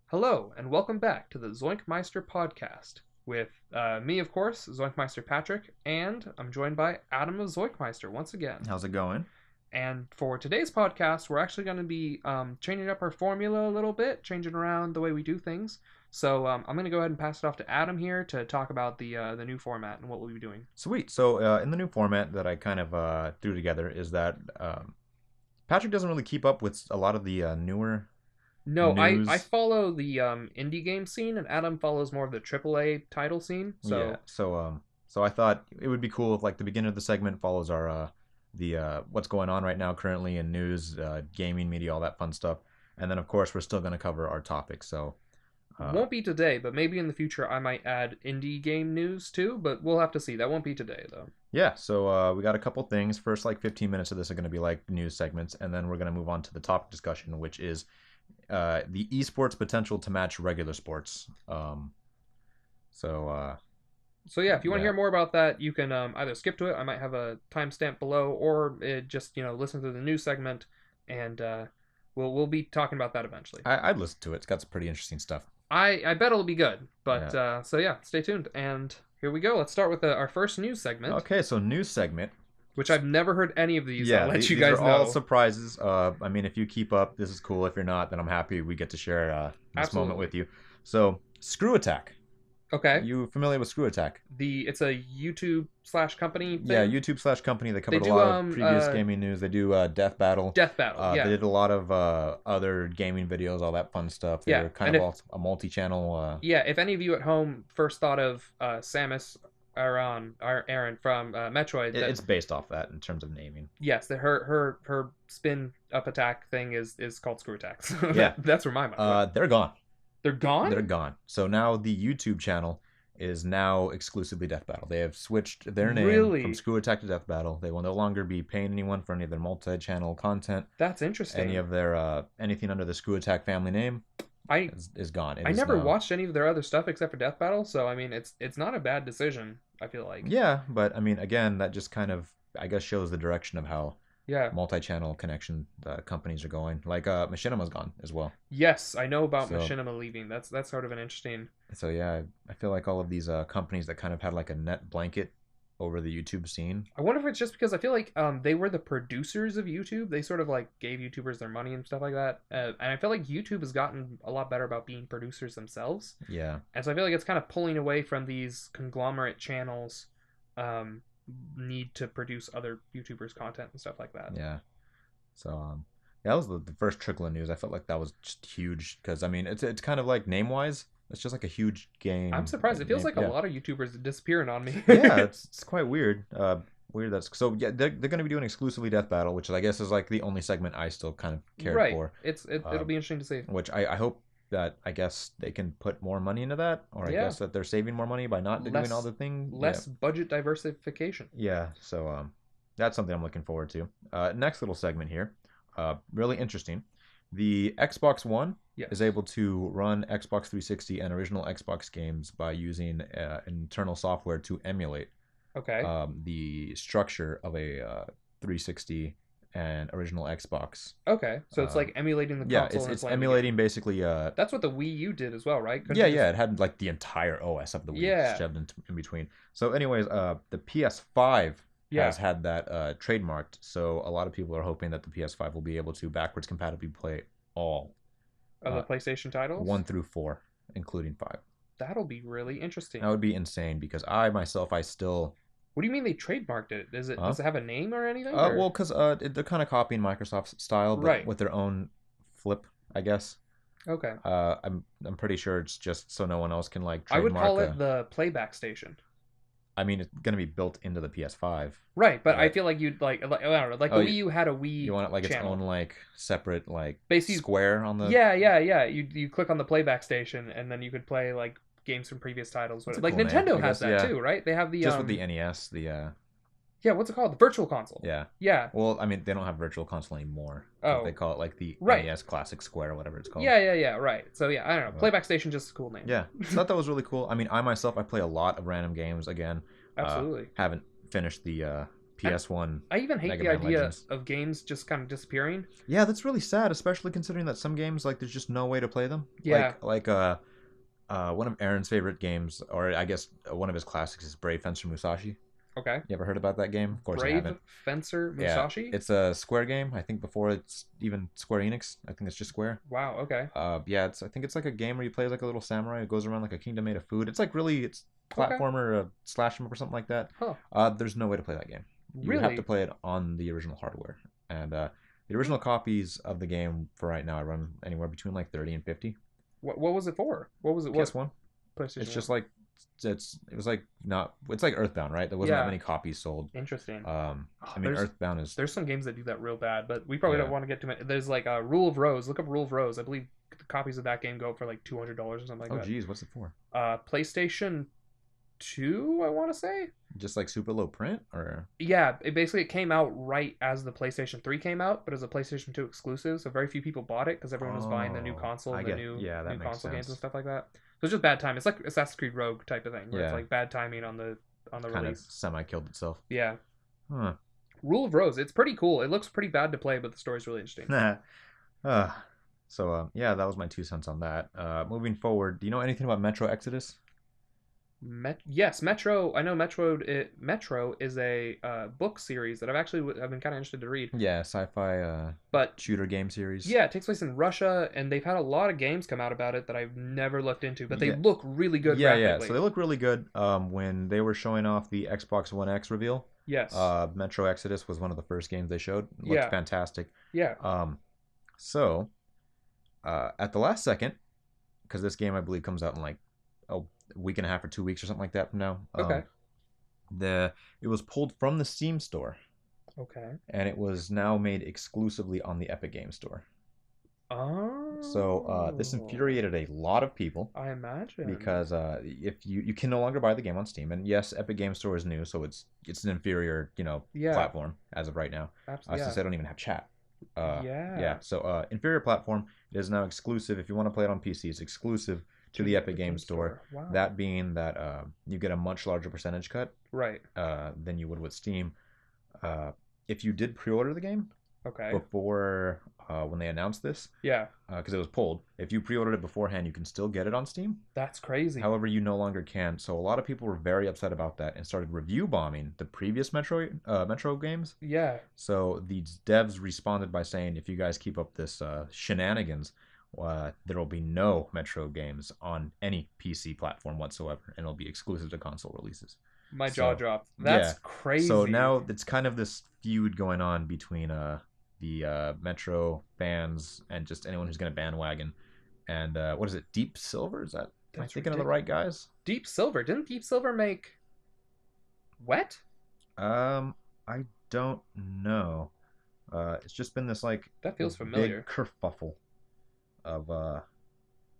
Hello, and welcome back to the ZoinkMeister podcast with me, of course, ZoinkMeister Patrick, and I'm joined by Adam of ZoinkMeister once again. How's it going? And for today's podcast, we're actually going to be changing up our formula a little bit, changing around the way we do things. So I'm going to go ahead and pass it off to Adam here to talk about the new format and what we'll be doing. Sweet. So in the new format that I kind of threw together is that Patrick doesn't really keep up with a lot of the newer No, news. I follow the indie game scene, and Adam follows more of the AAA title scene. So Yeah. So I thought it would be cool if like the beginning of the segment follows our the what's going on right now currently in news, gaming, media, all that fun stuff, and then of course we're still going to cover our topics. So. Won't be today, but maybe in the future I might add indie game news too, but we'll have to see. That won't be today, though. Yeah, so we got a couple things. First, like 15 minutes of this are going to be like news segments, and then we're going to move on to the topic discussion, which is the esports potential to match regular sports. So So yeah, if you want to yeah, hear more about that, you can either skip to it. I might have a timestamp below, or just listen to the news segment, and we'll be talking about that eventually. I'd listen to it. It's got some pretty interesting stuff. I bet it'll be good. But Yeah. so yeah, stay tuned. And here we go. Let's start with our first news segment, Okay, so news segment. which I've never heard any of these. Yeah, I'll let you these guys are all know. surprises. I mean, if you keep up, this is cool. If you're not, then I'm happy we get to share this moment Absolutely. with you. So, Screw Attack. Okay. You familiar with Screw Attack? It's a YouTube/company thing. Yeah, YouTube/company. They covered They a do, lot of previous gaming news. They do Death Battle. Death Battle. Yeah. They did a lot of other gaming videos, all that fun stuff. Yeah, They're kind and of all a multi-channel. Yeah, if any of you at home first thought of Samus Aran from Metroid, It's based off that in terms of naming. yes, her spin up attack thing is called Screw Attack. So Yeah. that's where my mind went. They're gone. They're gone. They're gone. So now the YouTube channel is now exclusively Death Battle. They have switched their name Really? from Screw Attack to Death Battle. They will no longer be paying anyone for any of their multi-channel content. That's interesting. Any of their anything under the Screw Attack family name I is gone. It I is never now- watched any of their other stuff except for Death Battle, so I mean it's not a bad decision. I feel like. Yeah, but I mean, again, that just kind of, I guess, shows the direction of how Yeah. multi-channel connection companies are going. Like Machinima's gone as well. Yes, I know about So- Machinima leaving. That's sort of an interesting. So yeah, I feel like all of these companies that kind of had like a net blanket over the YouTube scene. I wonder if it's just because I feel like they were the producers of YouTube. They sort of like gave YouTubers their money and stuff like that. And I feel like YouTube has gotten a lot better about being producers themselves. Yeah, And so I feel like it's kind of pulling away from these conglomerate channels need to produce other YouTubers' content and stuff like that. yeah. So yeah, that was the first trickle of news. I felt like that was just huge because I mean, it's kind of like name-wise, it's just like a huge game. I'm surprised. It feels like a yeah. lot of YouTubers are disappearing on me. Yeah, it's quite weird. Weird that's so yeah, they're going to be doing exclusively Death Battle, which I guess is like the only segment I still kind of cared right. for. It'll be interesting to see. Which I hope that I guess they can put more money into that, or I Yeah. guess that they're saving more money by not doing all the thing. Less budget diversification. Yeah. So that's something I'm looking forward to. Next little segment here, really interesting. The Xbox One Yes. is able to run Xbox 360 and original Xbox games by using internal software to emulate Okay. the structure of a 360 and original Xbox. Okay. So it's like emulating the Yeah, console. and it's playing the game. emulating basically. That's what the Wii U did as well, right? Couldn't Yeah, you yeah, just- it had like the entire OS of the Wii Yeah. shoved in between. So, anyways, the PS5 Yeah. has had that trademarked. So a lot of people are hoping that the PS5 will be able to backwards compatibly play all Of the PlayStation titles. 1 through 4, including 5. That'll be really interesting. That would be insane because I still. What do you mean they trademarked it? Does it have a name or anything? Well, because they're kind of copying Microsoft's style, but Right. with their own flip, I guess. Okay. I'm pretty sure it's just so no one else can like I would trademark call it the playback station. I mean, it's gonna be built into the PS5. Right, but I Right. feel like you'd like I don't know, like Oh, the Wii U had a Wii You want it like channel. its own like separate like Basically- square on the. Yeah. You click on the playback station and then you could play like games from previous titles. That's a Like cool name, Nintendo I has guess, that yeah. too, right? They have the Just with the NES, yeah, what's it called? The Virtual Console. yeah. Yeah. Well, I mean, they don't have Virtual Console anymore. Oh. They call it like the Right. NES Classic Square or whatever it's called. Yeah, right. So yeah, I don't know. Well- Playback Station just a cool name. Yeah. So I thought that was really cool. I mean, I myself, I play a lot of random games. Again, Absolutely. haven't finished the And PS1 I even hate Mega the Man idea Legends. of games just kind of disappearing. Yeah, that's really sad, especially considering that some games like there's just no way to play them. Yeah. One of Aaron's favorite games, or I guess one of his classics, is Brave Fencer Musashi. Okay. You ever heard about that game? Of course you Brave haven't. Fencer Yeah, Musashi. it's a Square game. I think before it's even Square Enix. I think it's just Square. Wow. Okay. Yeah, I think it's like a game where you play like a little samurai who goes around like a kingdom made of food. It's like really, it's Okay. platformer, slash 'em up or something like that. Huh. There's no way to play that game. You would have to Really? play it on the original hardware, and the original copies of the game for right now I run anywhere between like 30 and 50. What was it for? What was it? What PS1. It's PlayStation just 1? like it was like not it's like Earthbound, right? There wasn't that Yeah. many copies sold. Interesting. Oh, I mean Earthbound is there's some games that do that real bad, but we probably yeah. don't want to get too many. There's like Rule of Rose. Look up Rule of Rose. I believe the copies of that game go for like $200 or something Oh like that. geez, what's it for? PlayStation 2, I want to say. Just like super low print or Yeah, it came out right as the PlayStation 3 came out, but as a PlayStation 2 exclusive, so very few people bought it because everyone was buying the new oh, console, I the get new yeah, that new makes console games and sense. stuff like that. So it's just bad time. It's like Assassin's Creed Rogue type of thing, where it's Yeah, like bad timing on the kind of release. semi killed itself. Yeah. Huh. Rule of Rose, it's pretty cool. It looks pretty bad to play, but the story's really interesting. uh, yeah, that was my 2 cents on that. Moving forward, do you know anything about Metro Exodus? Yes, Metro. I know Metro is a book series that I've been kind of interested to read. Yeah, sci-fi But shooter game series. yeah, it takes place in Russia, and they've had a lot of games come out about it that I've never looked into, but they Yeah, look really good yeah. graphically. So they look really good. When they were showing off the Xbox One X reveal, Yes. Metro Exodus was one of the first games they showed. It looked Yeah. fantastic. Yeah. So at the last second, because this game I believe comes out in like a week and a half or 2 weeks or something like that from now. Okay. It was pulled from the Steam store Okay. and it was now made exclusively on the Epic Game Store. Oh. So this infuriated a lot of people I imagine. because if you can no longer buy the game on Steam, and yes, Epic Game Store is new, so it's an inferior Yeah. platform as of right now. Absolutely. Since I don't even have chat. Yeah. Yeah. So inferior platform. It is now exclusive. If you want to play it on PC, it's exclusive to the Epic Game Store. Wow. That being that you get a much larger percentage cut Right. than you would with Steam. If you did pre-order the game Okay. before when they announced this, Yeah. because it was pulled, if you pre-ordered it beforehand, you can still get it on Steam. That's crazy. However, you no longer can. So a lot of people were very upset about that and started review bombing the previous Metro games. Yeah. So the devs responded by saying, if you guys keep up this shenanigans, there will be no Metro games on any PC platform whatsoever, and it'll be exclusive to console releases. My jaw dropped. That's crazy. So now it's kind of this feud going on between the Metro fans and just anyone who's going to bandwagon. And what is it? Deep Silver? Am I That's thinking of the right guys? Deep Silver. Didn't Deep Silver make Wet? I don't know. It's just been this like That feels familiar. big kerfuffle of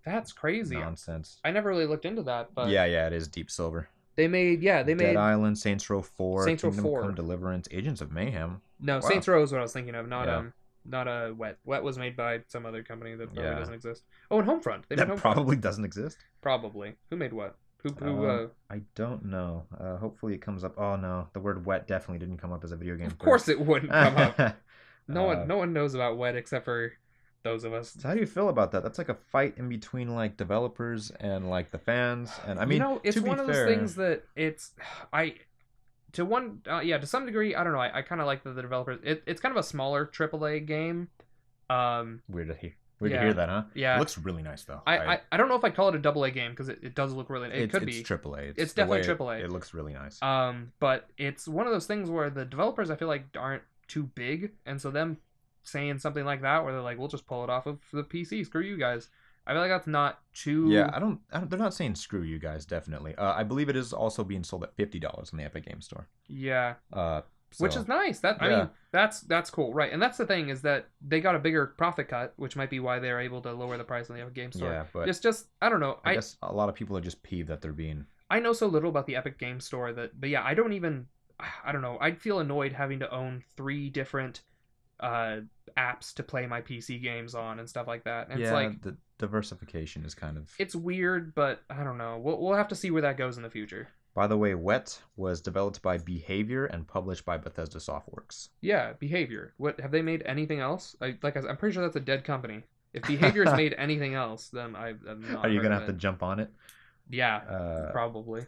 That's crazy. nonsense. I never really looked into that, but Yeah, it is Deep Silver. they made Dead Island, Saints Row 4, Saints Row Kingdom 4. Come Deliverance, Agents of Mayhem. No, Wow. Saints Row is what I was thinking of, Yeah. not a Wet. Wet was made by some other company that probably Yeah. doesn't exist. Oh, and Homefront. They made That Homefront. probably doesn't exist. Probably. Who made what? Who I don't know. Hopefully it comes up. Oh no, the word wet definitely didn't come up as a video game. Of course it wouldn't come up. No Uh, one knows about Wet except for those of us. So how do you feel about that? That's like a fight in between like developers and like the fans. And I mean, it's to be one of fair, those things that to some degree, I don't know. I kind of like that the developers. It's kind of a smaller AAA game. weird to hear. Weird yeah. to hear that, huh? Yeah. It looks really nice though. I don't know if I'd call it a AA game because it does look really. It could be. It's AAA. It's the definitely way AAA. It looks really nice. But it's one of those things where the developers I feel like aren't too big, and so them saying something like that where they're like, we'll just pull it off of the PC. Screw you guys. I feel like that's not too. Yeah, I don't. They're not saying screw you guys. Definitely. I believe it is also being sold at $50 on the Epic Game Store. Yeah. Which So, is nice. I mean, that's cool, right? And that's the thing is that they got a bigger profit cut, which might be why they're able to lower the price on the Epic Game Store. Yeah, but It's just I don't know. I guess a lot of people are just peeved that they're being. I know so little about the Epic Game Store but yeah, I don't know. I'd feel annoyed having to own 3 different apps to play my PC games on and stuff like that. And yeah, it's like the diversification is kind of. it's weird, but I don't know. We'll have to see where that goes in the future. By the way, Wet was developed by Behavior and published by Bethesda Softworks. Yeah, Behavior. What have they made anything else? I'm pretty sure that's a dead company. If Behavior's made anything else, then I've not Are you heard gonna of have to it. jump on it? Yeah, probably.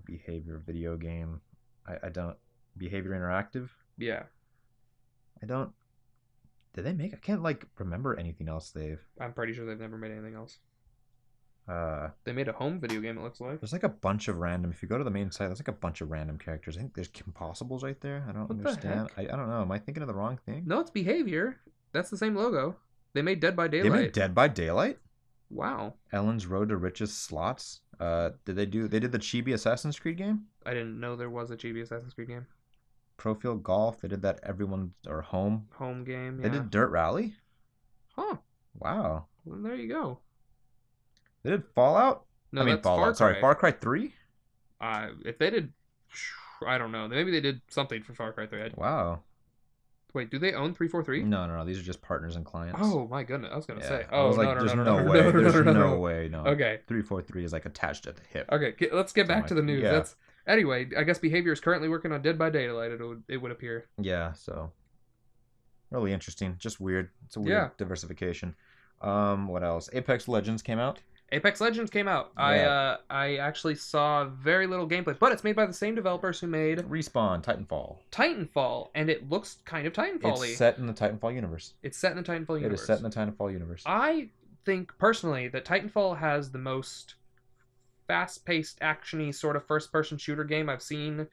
Behavior video game. I don't. Behavior Interactive. Yeah, I don't. Did they make? I can't like remember anything else they've. I'm pretty sure they've never made anything else. Uh, They made a home video game. It looks like. there's like a bunch of random. If you go to the main site, there's like a bunch of random characters. I think there's Impossibles right there. I don't What the understand. heck? I don't know. Am I thinking of the wrong thing? No, it's Behavior. That's the same logo. They made Dead by They Daylight. made Dead by Daylight. Wow. Ellen's Road to Riches slots. Did they do? They did the Chibi Assassin's Creed game. I didn't know there was a Chibi Assassin's Creed game. Profile Golf. They did that. Everyone or Home. Home game. Yeah. They did Dirt Rally. Huh. Wow. Well, there you go. They did Fallout. No, I mean that's Fallout. Far Sorry, Cry. Far Cry 3. If they did, I don't know. Maybe they did something for Far Cry 3. Wow. Wait, do they own 343? No. These are just partners and clients. Oh my goodness, I was gonna say. I Oh was like, no, there's no, no no, way. no, There's no, no no. way. No. Okay. 343 is like attached at the hip. Okay, let's get So back to the news. yeah. That's anyway. I guess Behavior is currently working on Dead by Daylight. It would appear. Yeah. So really interesting. Just weird. It's a weird Yeah. diversification. What else? Apex Legends came out. Apex Legends came out. Yeah. I actually saw very little gameplay, but it's made by the same developers who made Respawn, Titanfall. Titanfall, and it looks kind of Titanfall-y. It's set in the Titanfall universe. It's set in the Titanfall It universe. is set in the Titanfall universe. I think personally that Titanfall has the most fast-paced, actiony sort of first-person shooter game I've seen.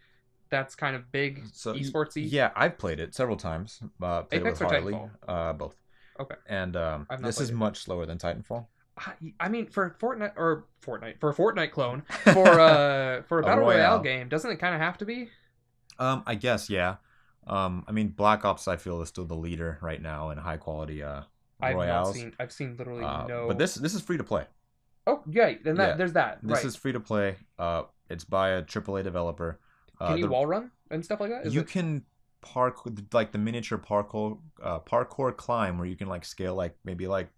That's kind of big, So esportsy. Yeah, I've played it several times. Played Apex it with or Harley. Both. Okay. And not this played is it. much slower than Titanfall. I mean, for a Fortnite clone, for a battle royale game, doesn't it kind of have to be? I guess yeah. I mean, Black Ops I feel is still the leader right now in high quality royales. I've seen literally no. But this is free to play. Oh yeah, then Yeah. there's that. This right. is free to play. It's by a AAA developer. Can you wall run and stuff like that? You can parkour like the miniature parkour climb where you can like scale like maybe like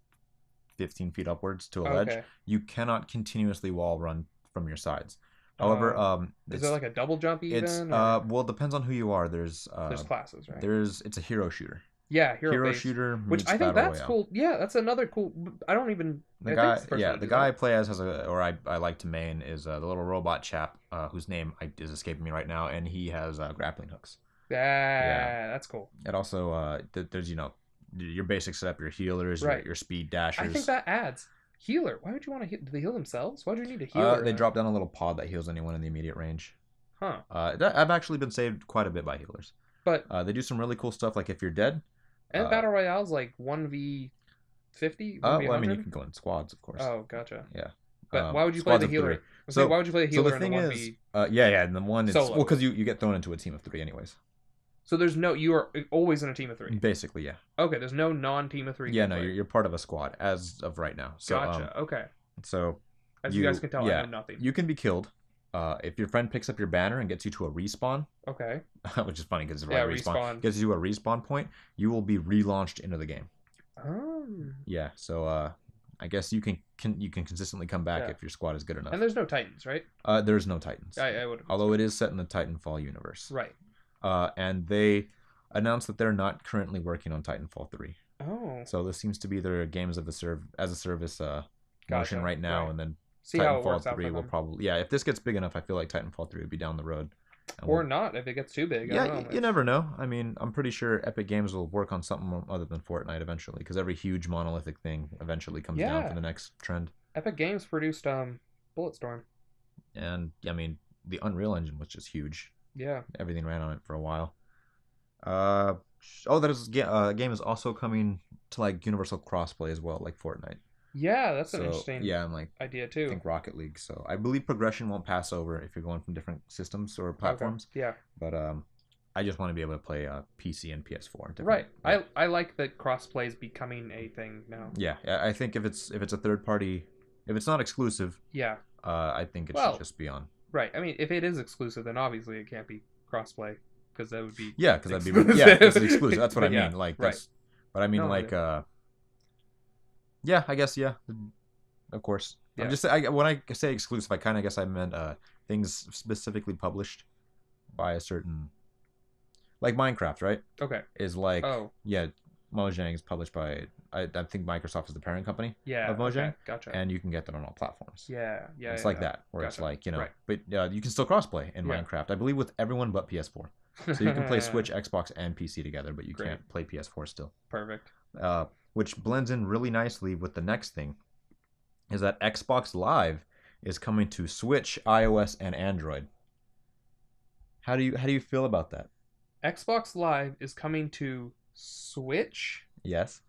15 feet upwards to a ledge. Okay. You cannot continuously wall run from your sides. However, is there like a double jump even? it's or- well, it depends on who you are. There's classes, right? it's a hero shooter. Yeah, hero based. shooter, Which meets I think battle that's royale. cool. Yeah, that's another cool. I don't even. The I guy, think it's yeah, person the who guy I does play as has I like to main is the little robot chap whose name is escaping me right now, and he has grappling hooks. it. Yeah, that's cool. It also there's your basic setup, your healers, Right. your speed dashers. I think that adds healer. Why would you want to heal? Do they heal themselves? Why do you need a healer? They drop down a little pod that heals anyone in the immediate range. Huh. I've actually been saved quite a bit by healers. But They do some really cool stuff, like if you're dead. and battle royales like 1v50. Well, I mean, you can go in squads, of course. Oh, gotcha. Yeah. But why would you play squads the of healer? three. So So- why would you play the So healer the thing in the is, 1v? yeah, and the one is Solo. well, because you get thrown into a team of three anyways. So there's no. You are always in a team of 3. Basically, yeah. Okay, there's no non-team of 3. Yeah, no, you're part of a squad as of right now. So, Gotcha. Okay. So As you guys can tell, yeah, I know nothing. you can be killed. If your friend picks up your banner and gets you to a respawn, Okay. which is funny because it's Yeah, right respawn, respawn. gets you to a respawn point, you will be relaunched into the game. Yeah, so I guess you can consistently come back Yeah. if your squad is good enough. And there's no Titans, right? There's no Titans, I would. although it is set in the Titanfall universe. Right. And they announced that they're not currently working on Titanfall 3. Oh. So this seems to be their games of as a service motion Gotcha. right now, Right. and then See how it works Titanfall out 3 for will them. probably if this gets big enough, I feel like Titanfall 3 would be down the road. And Or not if it gets too big. I yeah, don't know. you never know. I mean, I'm pretty sure Epic Games will work on something other than Fortnite eventually, because every huge monolithic thing eventually comes down Yeah. for the next trend. Epic Games produced Bulletstorm. And I mean, the Unreal Engine was just huge. Yeah. Everything ran on it for a while. Game is also coming to like universal crossplay as well, like Fortnite. Yeah, that's an So interesting yeah, I'm like idea I too. think Rocket League. So I believe progression won't pass over if you're going from different systems or platforms. Okay. Yeah. But I just want to be able to play PC and PS4. Right. Yeah. I like that crossplay is becoming a thing now. Yeah, I think if it's a third party, if it's not exclusive, Yeah. I think it Well, should just be on. Right. I mean, if it is exclusive, then obviously it can't be crossplay because that would be. Yeah, because that'd be exclusive. it's exclusive. That's what I But yeah, mean. Like right. that's, but I mean No, like yeah, I guess yeah, of course. I'm Yeah. just when I say exclusive, I kind of guess I meant things specifically published by a certain, like Minecraft, right? Okay. Is like, Oh. yeah, Mojang is published by, I think Microsoft is the parent company Yeah. of Mojang, Okay. Gotcha. and you can get that on all platforms. Yeah. Yeah. It's Yeah. like Yeah. that, where it's Gotcha. like, Right. but you can still crossplay in Yeah. Minecraft, I believe, with everyone but PS4. So you can play Switch, Xbox, and PC together, but you Great. can't play PS4 still. Perfect. Which blends in really nicely with the next thing, is that Xbox Live is coming to Switch, iOS, and Android. How do you feel about that? Xbox Live is coming to Switch. Yes.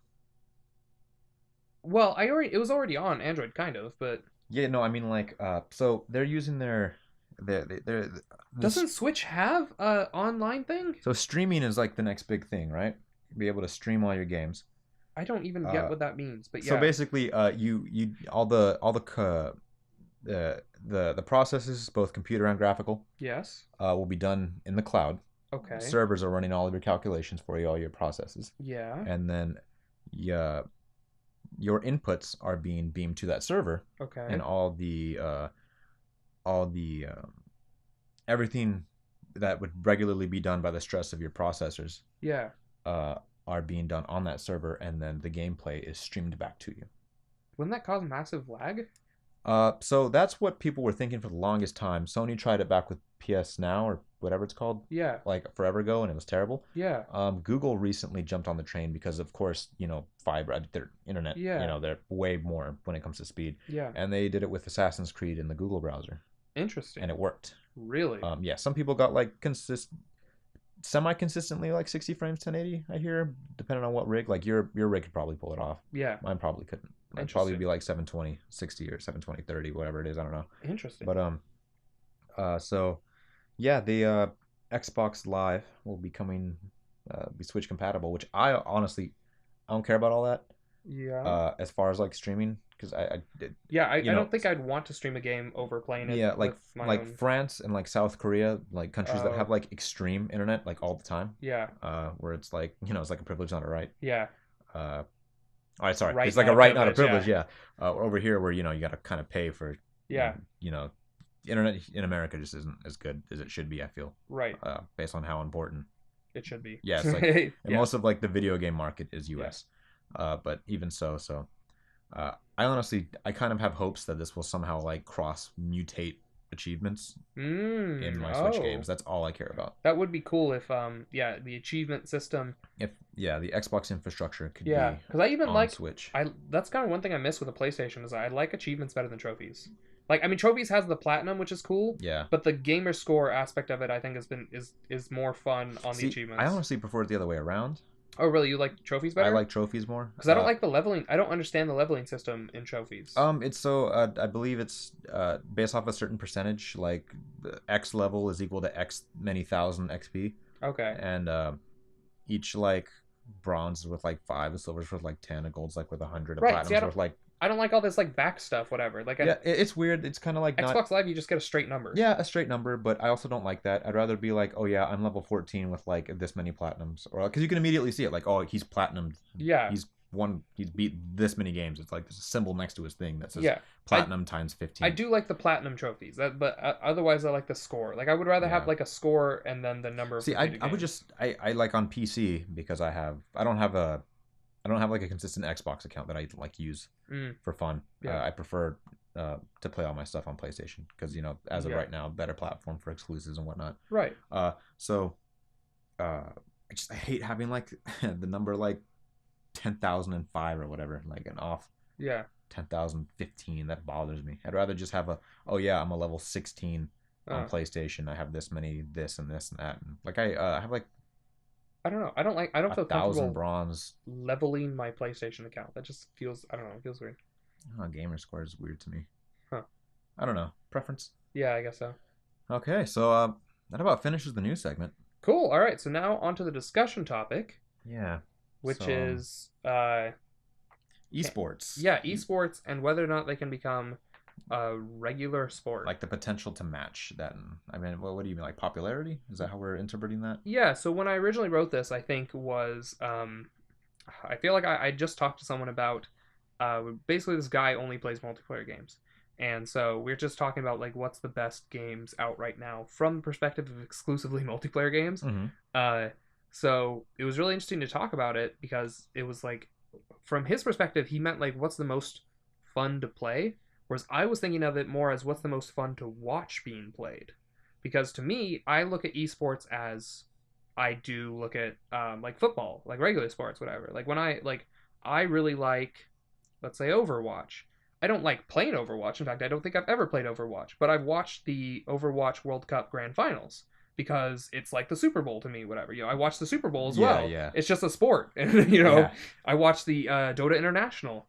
Well, it was already on Android, kind of, but Yeah, no, I mean like so they're using their doesn't Switch have a online thing? so streaming is like the next big thing, right? Be able to stream all your games. I don't even get Uh what that means, but so yeah. basically you all the processes, both computer and graphical, Yes. will be done in the cloud. Okay. Servers are running all of your calculations for you, all your processes. Yeah. And then yeah, your inputs are being beamed to that server, Okay. and all the everything that would regularly be done by the stress of your processors Yeah. are being done on that server, and then the gameplay is streamed back to you. Wouldn't that cause massive lag? So that's what people were thinking for the longest time. Sony tried it back with PS Now or whatever it's called, Yeah. like forever ago, and it was terrible. Yeah. Google recently jumped on the train because, of course, fiber, their internet, Yeah. they're way more when it comes to speed, Yeah. and they did it with Assassin's Creed in the Google browser, Interesting. and it worked. Really? Yeah, some people got like semi-consistently like 60 frames 1080, I hear, depending on what rig. Like your rig could probably pull it off. Yeah. Mine probably couldn't. Mine probably be like 720 60 or 720 30, whatever it is, I don't know. Interesting. But so yeah, the Xbox Live will be coming, be Switch compatible, which I honestly, I don't care about all that. Yeah. As far as like streaming, because I don't think I'd want to stream a game over playing it yeah, like with my like own. France and like South Korea, like countries that Oh. have like extreme internet like all the time. Yeah. Where it's like, it's like a privilege, not a right. Yeah. All right, sorry, Right, it's like not a a right, not a privilege, privilege. Yeah. Over here, where you got to kind of pay for. Yeah. Internet in America just isn't as good as it should be, I feel. Right. Based on how important. It should be. Yeah, it's like, Yeah. and most of like the video game market is US. But even so, I kind of have hopes that this will somehow like cross mutate achievements in my Switch games. That's all I care about. That would be cool if the achievement system. If the Xbox infrastructure could be because I even on like Switch. that's kind of one thing I miss with the PlayStation is I like achievements better than trophies. Like, I mean, trophies has the platinum, which is cool. Yeah. But the gamer score aspect of it, I think, is more fun on the achievements. I honestly prefer it the other way around. Oh, really? You like trophies better? I like trophies more because I don't like the leveling. I don't understand the leveling system in trophies. It's so I believe it's based off a certain percentage. Like the X level is equal to X many thousand XP. Okay. And each like bronze is worth like 5, a silver's worth like 10, a gold's like worth 100, a platinum's worth like. I don't like all this like back stuff, whatever. Like it's weird. It's kind of like Xbox Live, you just get a straight number. Yeah, a straight number, but I also don't like that. I'd rather be like, oh yeah, I'm level 14 with like this many platinums, or because you can immediately see it, like, oh, he's platinumed. Yeah. He's beat this many games. It's like there's a symbol next to his thing that says platinum times 15. I do like the platinum trophies, but otherwise I like the score. Like I would rather have like a score and then the number of. See, I would just I like on PC because I don't have like a consistent Xbox account that I like use for fun. I prefer to play all my stuff on PlayStation because as of right now, better platform for exclusives and whatnot. Right. So I hate having like the number like 10,005 or whatever, like an off. Yeah. 10,015. That bothers me. I'd rather just have I'm a level 16 on PlayStation. I have this many this and this and that. And like I have like. I don't know. I don't feel comfortable bronze leveling my PlayStation account. That just feels. I don't know. It feels weird. Gamer score is weird to me. Huh. I don't know. Preference. Yeah, I guess so. Okay, so that about finishes the news segment. Cool. All right. So now on to the discussion topic. Yeah. Which is eSports. Yeah, eSports and whether or not they can become a regular sport. Like the potential to match that. I mean, what do you mean? Like popularity? Is that how we're interpreting that? Yeah. So when I originally wrote this, I think was I feel like I just talked to someone about basically this guy only plays multiplayer games, And so we're just talking about like what's the best games out right now from the perspective of exclusively multiplayer games. Mm-hmm. Uh, so it was really interesting to talk about it because it was like from his perspective, he meant like what's the most fun to play, whereas I was thinking of it more as what's the most fun to watch being played. Because to me, I look at esports as I do look at like football, like regular sports, whatever. Like when I really like, let's say, Overwatch. I don't like playing Overwatch. In fact, I don't think I've ever played Overwatch, but I've watched the Overwatch World Cup Grand Finals because it's like the Super Bowl to me, whatever. I watch the Super Bowl as Yeah, well. yeah. It's just a sport. And, Yeah. I watch the Dota International.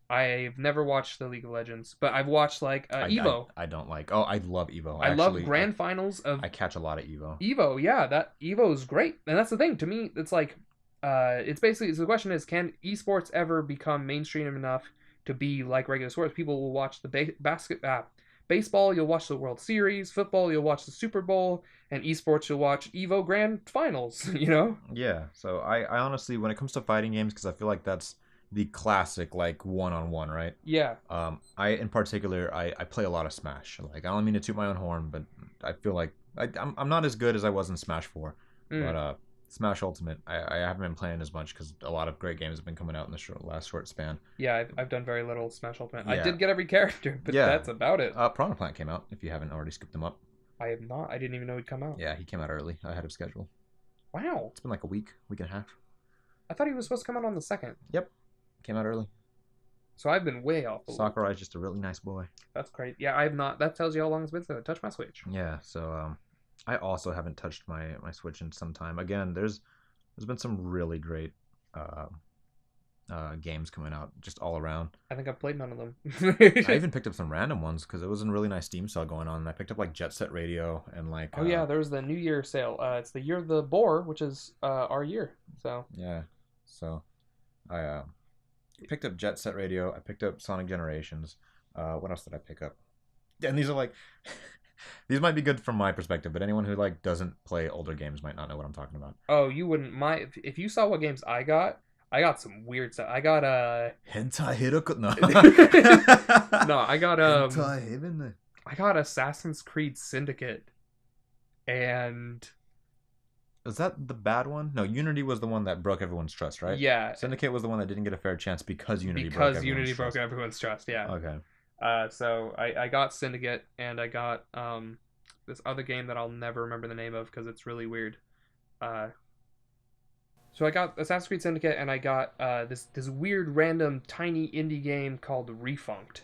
I've never watched the League of Legends, but I've watched like Evo. I don't like. Oh, I love Evo. I love grand finals of I catch a lot of Evo. Evo. Yeah, that Evo is great, and that's the thing. To me, it's like, it's basically so the question is, can esports ever become mainstream enough to be like regular sports? People will watch the baseball. You'll watch the World Series. Football. You'll watch the Super Bowl. And esports, you'll watch Evo Grand Finals. Yeah. So I honestly, when it comes to fighting games, because I feel like that's the classic like one-on-one, right? Yeah. I in particular I play a lot of Smash. Like I don't mean to toot my own horn, but I feel like I'm not as good as I was in Smash 4. But Smash Ultimate I haven't been playing as much because a lot of great games have been coming out in the last short span. Yeah, I've done very little Smash Ultimate. Yeah. I did get every character, but that's about it. Piranha Plant came out. If you haven't already skipped him up. I have not. I didn't even know he'd come out. Yeah, he came out early, ahead of schedule. Wow. It's been like a week and a half. I thought he was supposed to come out on the 2nd. Yep. Came out early. So I've been way off. Sakurai's just a really nice boy. That's great. Yeah, I have not. That tells you how long it's been since I touched my Switch. Yeah, so I also haven't touched my Switch in some time. Again, there's been some really great games coming out just all around. I think I've played none of them. I even picked up some random ones because it was a really nice Steam sale going on. And I picked up like Jet Set Radio and like. Oh yeah, there's the New Year sale. It's the year of the boar, which is our year. So. Yeah, so I picked up Jet Set Radio. I picked up Sonic Generations. What else did I pick up? And these are like. These might be good from my perspective, but anyone who like doesn't play older games might not know what I'm talking about. Oh, you wouldn't mind if you saw what games I got. I got some weird stuff. I got Hentai Hiroku. No. No, I got Hentai Heaven. I got Assassin's Creed Syndicate. And was that the bad one? No, Unity was the one that broke everyone's trust, right? Yeah. Syndicate was the one that didn't get a fair chance because Unity broke everyone's trust, yeah. Okay. So I got Syndicate, and I got this other game that I'll never remember the name of because it's really weird. So I got Assassin's Creed Syndicate, and I got this weird random tiny indie game called Refunked.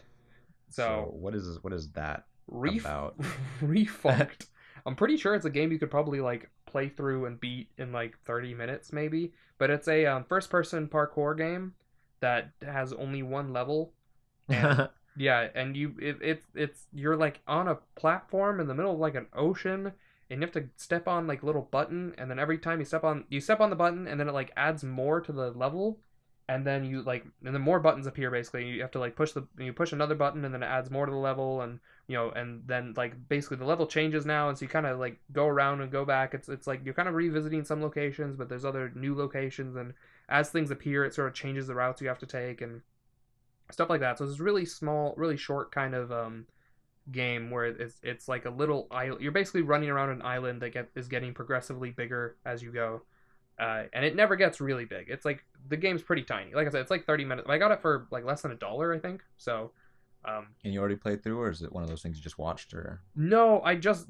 So what is that about? Refunked. I'm pretty sure it's a game you could probably like play through and beat in like 30 minutes maybe, but it's a first-person parkour game that has only one level. And yeah, and you're like on a platform in the middle of like an ocean, and you have to step on like little button, and then every time you step on the button, and then it like adds more to the level, and then and then more buttons appear basically. You have to like push another button, and then it adds more to the level, and and then like basically the level changes now, and so you kind of like go around and go back. It's like you're kind of revisiting some locations, but there's other new locations, and as things appear, it sort of changes the routes you have to take and stuff like that. So it's really small, really short kind of game where it's like a little island. You're basically running around an island that is getting progressively bigger as you go, and it never gets really big. It's like the game's pretty tiny. Like I said, it's like 30 minutes. I got it for like less than $1, I think. So. And you already played through, or is it one of those things you just watched, or? No, I just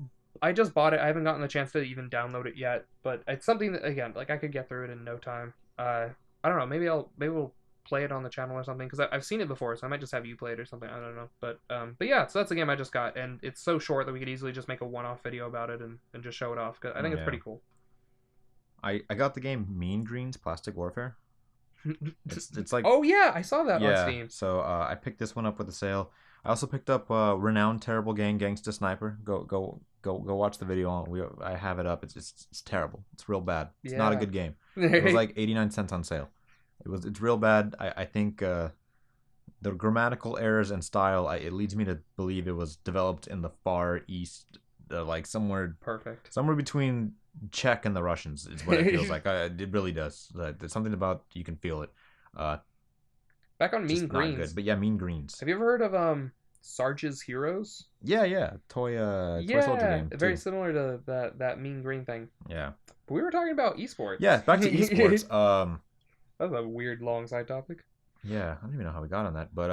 bought it. I haven't gotten the chance to even download it yet, but it's something that again, like I could get through it in no time. I don't know. Maybe we'll play it on the channel or something because I've seen it before, so I might just have you play it or something. I don't know, but yeah, so that's the game I just got, and it's so short that we could easily just make a one-off video about it and just show it off. Cause I think it's pretty cool. I got the game Mean Green's Plastic Warfare. It's like oh yeah, I saw that on Steam. So I picked this one up with a sale. I also picked up Renowned Terrible Gang Gangsta Sniper. Go watch the video on. I have it up. It's terrible. It's real bad. It's not a good game. It was like 89 cents on sale. It's real bad. I think the grammatical errors and style. It leads me to believe it was developed in the Far East, like somewhere between Czech and the Russians. Is what it feels like. It really does. There's something about you can feel it. Back on Mean Greens. Not good, but yeah, Mean Greens. Have you ever heard of Sarge's Heroes. Yeah, toy soldier Yeah, game very too. similar to that mean green thing. Yeah, But we were talking about yeah. esports. Back to esports. That's a weird long side topic. Yeah, I don't even know how we got on that, but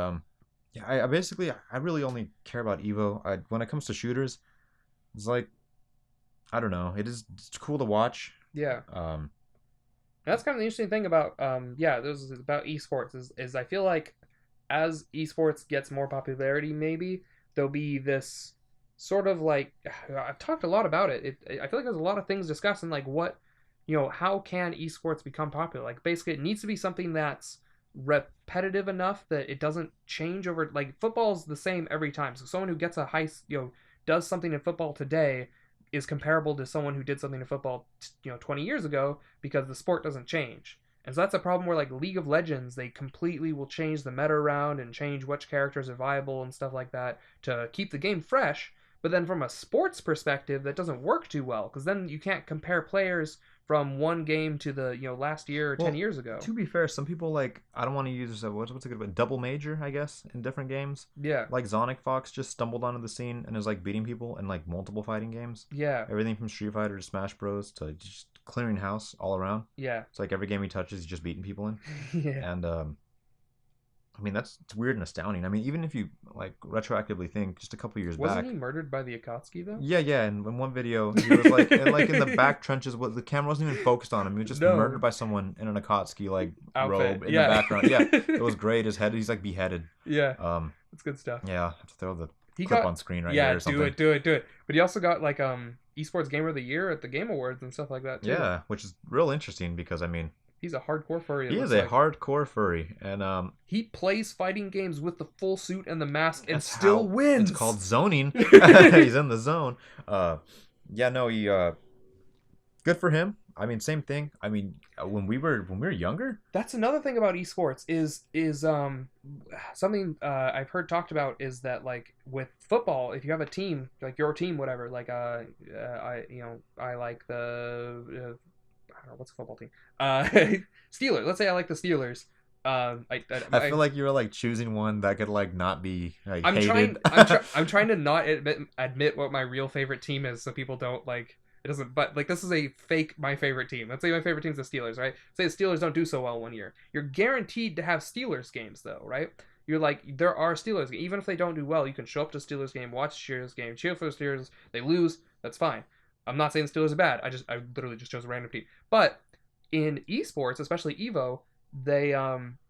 yeah, I basically I really only care about Evo. When it comes to shooters, it's like I don't know. It's cool to watch. Yeah. Um, That's kind of the interesting thing about yeah, this is about esports is I feel like as esports gets more popularity, maybe there'll be this sort of like I've talked a lot about it. I feel like there's a lot of things discussing like what how can esports become popular? Like basically, it needs to be something that's repetitive enough that it doesn't change over. Like football's the same every time. So someone who gets a high does something in football today is comparable to someone who did something in football 20 years ago because the sport doesn't change. And so that's a problem where like League of Legends, they completely will change the meta around and change which characters are viable and stuff like that to keep the game fresh. But then from a sports perspective, that doesn't work too well because then you can't compare players from one game to the last year or 10 well, years ago. to be fair, some people like I don't want to use what's a good one, double major, I guess, in different games. Yeah, Like Sonic Fox just stumbled onto the scene and is like beating people in like multiple fighting games. yeah, Everything from Street Fighter to Smash Bros to just clearing house all around. yeah, It's like every game he touches, he's just beating people in. yeah. And I mean it's weird and astounding. I mean, even if you like retroactively think just a couple years Wasn't back. he murdered by the Akatsuki though? Yeah. And in one video, he was like, in the back trenches. What the camera wasn't even focused on him. He was just No murdered by someone in an Akatsuki like outfit. robe in the Yeah, background. Yeah, it was great. His head, he's like beheaded. yeah. Um, That's good stuff. yeah, I have to throw the He clip got on screen right yeah, here or something. do it. But he also got like esports gamer of the year at the Game Awards and stuff like that too. Yeah, which is real interesting because I mean, He's a hardcore furry. It he is looks a like. hardcore furry, and He plays fighting games with the full suit and the mask and that's still how wins. it's called zoning. He's in the zone. Yeah, no, he good for him. I mean, same thing. I mean, when we were younger, That's another thing about esports is something I've heard talked about is that like with football, if you have a team like your team, whatever, like I like the I don't know what's a football team, Steelers. Let's say I like the Steelers. I feel like you were like choosing one that could like not be like I'm hated. I'm trying to not admit what my real favorite team is, so people don't like it doesn't. But like this is a fake my favorite team. Let's say my favorite team's the Steelers, right? Say the Steelers don't do so well one year. You're guaranteed to have Steelers games though, right? You're like there are Steelers games. Even if they don't do well, you can show up to Steelers game, watch Steelers game, cheer for the Steelers. They lose, that's fine. I'm not saying the Steelers are bad. I literally just chose a random team. But in esports, especially Evo, they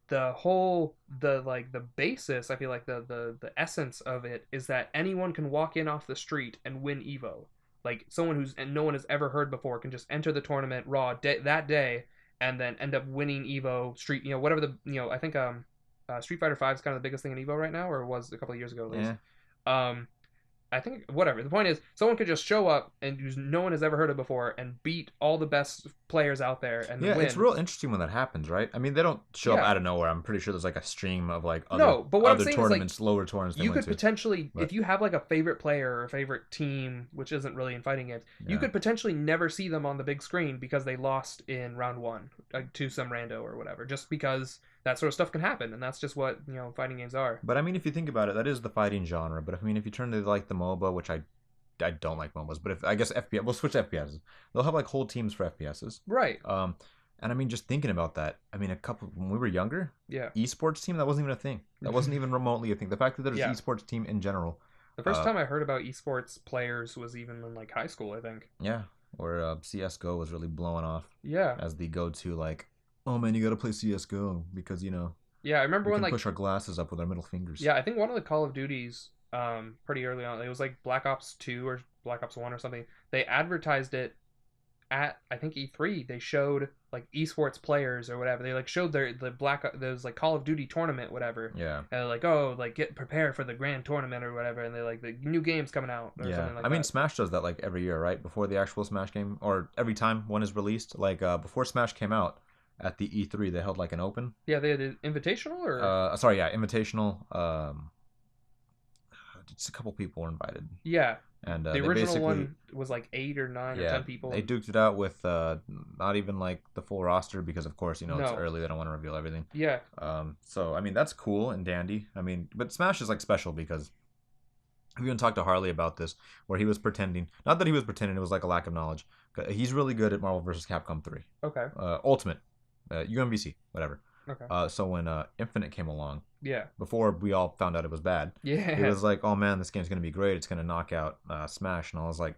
the basis, I feel like the essence of it is that anyone can walk in off the street and win Evo. Like someone who's and no one has ever heard before can just enter the tournament raw that day and then end up winning Evo Street, whatever the I think Street Fighter 5 is kind of the biggest thing in Evo right now, or was a couple of years ago at least. Yeah. I think whatever. The point is, someone could just show up and who's no one has ever heard of before and beat all the best players out there and Yeah, win. it's real interesting when that happens, right? I mean, they don't show up Yeah. out of nowhere. I'm pretty sure there's like a stream of like No, but what I'm other saying is, like, tournaments, lower tournaments. They You went could to. potentially, But if you have like a favorite player or a favorite team, which isn't really in fighting games, you yeah, could potentially never see them on the big screen because they lost in round one to some rando or whatever. Just because that sort of stuff can happen, and that's just what fighting games are. but I mean, if you think about it, that is the fighting genre. But I mean, if you turn to like the MOBA, which I don't like MOBAs, but if I guess FPS, we'll switch FPSs. They'll have like whole teams for FPSs. Right. And I mean, just thinking about that, I mean, when we were younger, Yeah. esports team that wasn't even a thing. That wasn't even remotely a thing. The fact that there's Yeah. esports team in general. The first time I heard about esports players was even in like high school, I think. Yeah, where CS:GO was really blowing off Yeah. as the go-to, like, oh man, you got to play CS:GO because Yeah, I remember we when can like push our glasses up with our middle fingers. yeah, I think one of the Call of Duties pretty early on, it was like Black Ops 2 or Black Ops 1 or something. They advertised it at I think E3. They showed like esports players or whatever. They like showed those like Call of Duty tournament whatever. Yeah. And they're like, "Oh, like get prepared for the grand tournament or whatever." And they like the new game's coming out or Yeah, something like I mean, that. Smash does that like every year, right? Before the actual Smash game, or every time one is released. Like before Smash came out at the E3, they held like an open. Yeah, they had an invitational or Sorry, yeah, invitational. Just a couple people were invited, yeah. and The they original basically, one was like 8 or 9 or 10 people. they duked it out with not even like the full roster because, of course, it's No. early. They don't want to reveal everything. Yeah. So I mean, that's cool and dandy. I mean, but Smash is like special because We even talked to Harley about this, where he was pretending. Not that he was pretending; it was like a lack of knowledge. He's really good at Marvel vs. Capcom 3, Okay. Ultimate, UMVC, whatever. Okay. So when Infinite came along, Yeah. before we all found out it was bad, he Yeah. was like, "Oh man, this game's gonna be great. It's gonna knock out Smash." And I was like,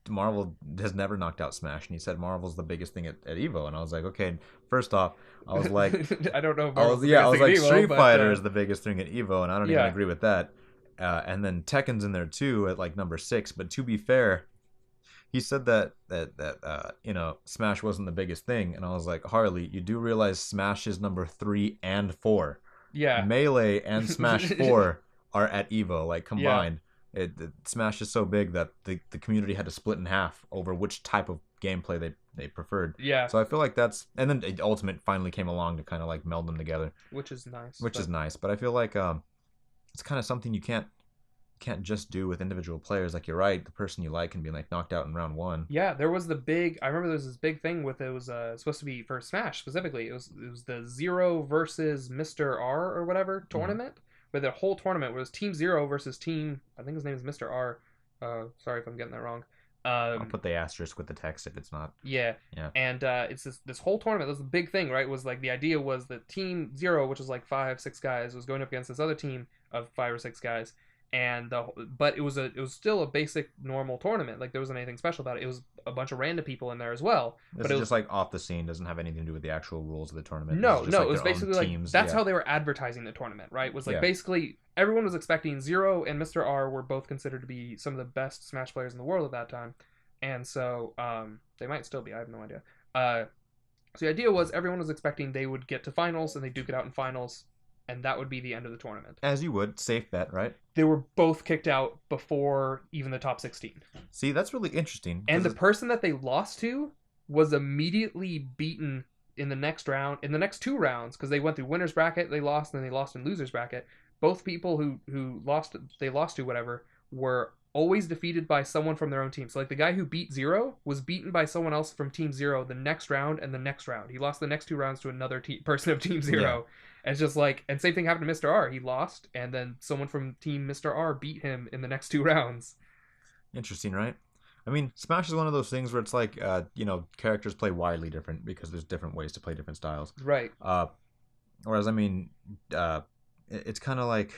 "Marvel has never knocked out Smash." And he said Marvel's the biggest thing at Evo. And I was like, "Okay, first off, I was like, I don't know if I Marvel's was the yeah, I biggest was thing in like Evo, Street but Fighter is the biggest thing at Evo, and I don't even yeah. agree with that." And then Tekken's in there too at like number 6. But to be fair, he said that Smash wasn't the biggest thing, and I was like, Harley, you do realize Smash is number 3 and 4. Yeah. Melee and Smash 4 are at Evo, like Yeah. combined. Smash is so big that the community had to split in half over which type of gameplay they preferred. Yeah. So I feel like that's, and then Ultimate finally came along to kind of like meld them together, Which is nice. which is nice. But I feel like it's kind of something you can't just do with individual players. Like, you're right, the person you like can be like knocked out in round 1. Yeah, there was the big. I remember there was this big thing with it was supposed to be for Smash specifically. It was the Zero versus Mr. R or whatever tournament. Where the whole tournament was Team Zero versus Team. I think his name is Mr. R. Sorry if I'm getting that wrong. I'll put the asterisk with the text if it's not. Yeah. Yeah. And it's this whole tournament. That was the big thing, right? Was like the idea was that Team Zero, which was like 5-6 guys, was going up against this other team of 5 or 6 guys, and but it was still a basic normal tournament. Like, there wasn't anything special about it. It was a bunch of random people in there as well. This But is it was just like off the scene, doesn't have anything to do with the actual rules of the tournament. no, This is just no. like It was their own basically like teams. that's Yeah. how they were advertising the tournament, right? Was like Yeah. basically everyone was expecting Zero and Mr. R were both considered to be some of the best Smash players in the world at that time, and so they might still be. I have no idea. So the idea was everyone was expecting they would get to finals and they duke it out in finals, and that would be the end of the tournament. As you would, safe bet, right? They were both kicked out before even the top 16. See, that's really interesting. And the 'cause person that they lost to was immediately beaten in the next round, in the next 2 rounds, because they went through winners bracket, they lost, and then they lost in losers bracket. Both people who lost to whatever were always defeated by someone from their own team. So like the guy who beat Zero was beaten by someone else from Team Zero the next round and the next round. He lost the next 2 rounds to another person of Team Zero. And it's just like, and same thing happened to Mr. R. He lost, and then someone from Team Mr. R beat him in the next 2 rounds. Interesting, right? I mean, Smash is one of those things where it's like, characters play widely different because there's different ways to play different styles. Right. Whereas, I mean, it's kind of like,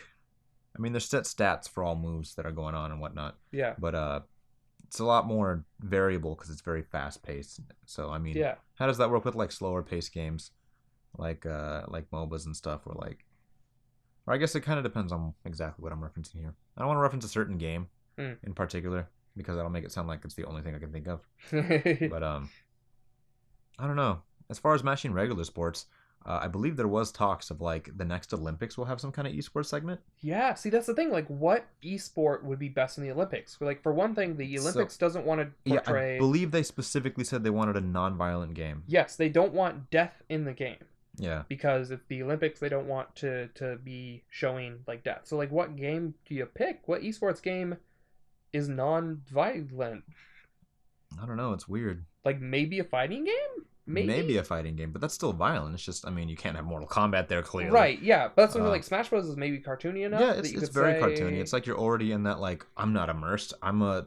I mean, there's set stats for all moves that are going on and whatnot. Yeah. But it's a lot more variable because it's very fast paced. So, I mean, Yeah. how does that work with like slower paced games, like MOBAs and stuff, or I guess it kind of depends on exactly what I'm referencing here. I don't want to reference a certain game in particular, because that'll make it sound like it's the only thing I can think of. But I don't know. As far as matching regular sports, I believe there was talks of like the next Olympics will have some kind of esports segment. Yeah, see, that's the thing. Like, what esport would be best in the Olympics? Like, for one thing, the Olympics doesn't want to portray. Yeah, I believe they specifically said they wanted a non-violent game. Yes, they don't want death in the game. Yeah. Because if the Olympics, they don't want to be showing like death. So like, what game do you pick? What esports game is non-violent? I don't know. It's weird. Like, maybe a fighting game? Maybe a fighting game, but that's still violent. It's just, I mean, you can't have Mortal Kombat there, clearly. Right, yeah. But that's something like Smash Bros. Is maybe cartoony enough. Yeah, that you it's could very say... cartoony. It's like you're already in that, like, I'm not immersed. I'm a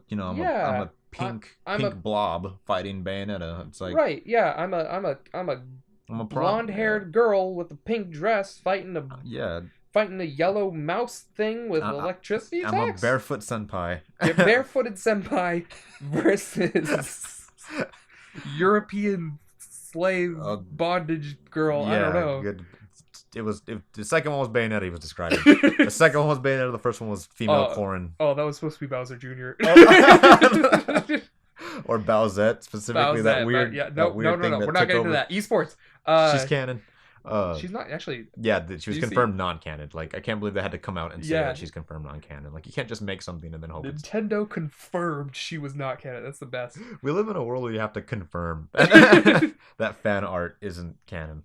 pink blob fighting Bayonetta. It's like, right, yeah. I'm a blonde-haired girl with a pink dress fighting a yellow mouse thing with electricity attacks. I'm a barefoot senpai. Your barefooted senpai versus European slave bondage girl. Yeah, I don't know. Good. The second one was Bayonetta he was describing. The second one was Bayonetta. The first one was female foreign. Oh, that was supposed to be Bowser Jr. Or Bowsette, specifically. Bowsette, that weird. No. We're not getting into that. Esports. She's canon. She's not actually. Yeah, she was confirmed non-canon. Like, I can't believe they had to come out and say that she's confirmed non-canon. Like, you can't just make something and then hope Nintendo confirmed she was not canon. That's the best. We live in a world where you have to confirm that fan art isn't canon.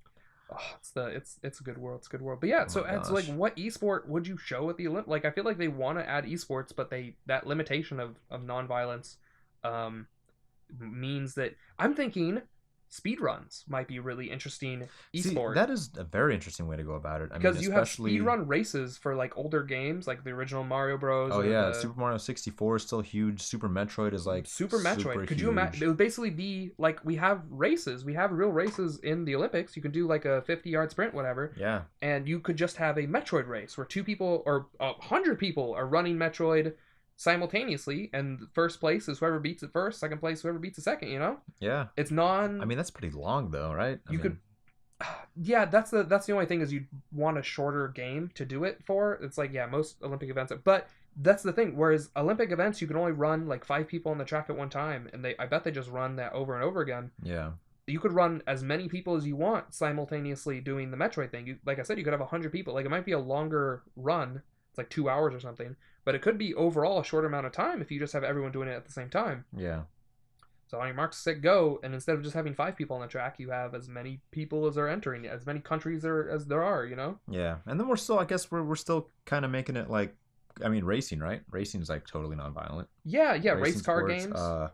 Oh, it's a good world. It's a good world. But yeah, so like, what esport would you show at the Olympics? Like, I feel like they want to add esports, but that limitation of non-violence means that I'm thinking speed runs might be really interesting See, esport. that is a very interesting way to go about it. I mean, Because you have especially. speedrun races for like older games, like the original Mario Bros. Oh Or yeah, the Super Mario 64 is still huge. Super Metroid is like Super super Metroid. Could you imagine? It huge. would basically be like we have races. We have real races in the Olympics. You can do like a 50-yard sprint, whatever, Yeah, and you could just have a Metroid race where 2 people or 100 people are running Metroid simultaneously, and first place is whoever beats it first. Second place, whoever beats it second. yeah. It's I non. mean, that's pretty long though, right? I You could mean, yeah, that's the only thing is you want a shorter game to do it for. It's like yeah, most Olympic events, but that's the thing. Whereas Olympic events, you can only run like 5 people on the track at one time, and I bet they just run that over and over again. yeah, You could run as many people as you want simultaneously doing the Metroid thing. Like I said, you could have 100 people. Like it might be a longer run. It's like 2 hours or something, but it could be overall a short amount of time if you just have everyone doing it at the same time. yeah. So on your mark, set, go, and instead of just having 5 people on the track, you have as many people as are entering, as many countries as there are. Yeah, and then we're still, I guess we're still kind of making it like, I mean, racing, right? Racing's like totally nonviolent. Yeah, yeah, race Racing car sports. games.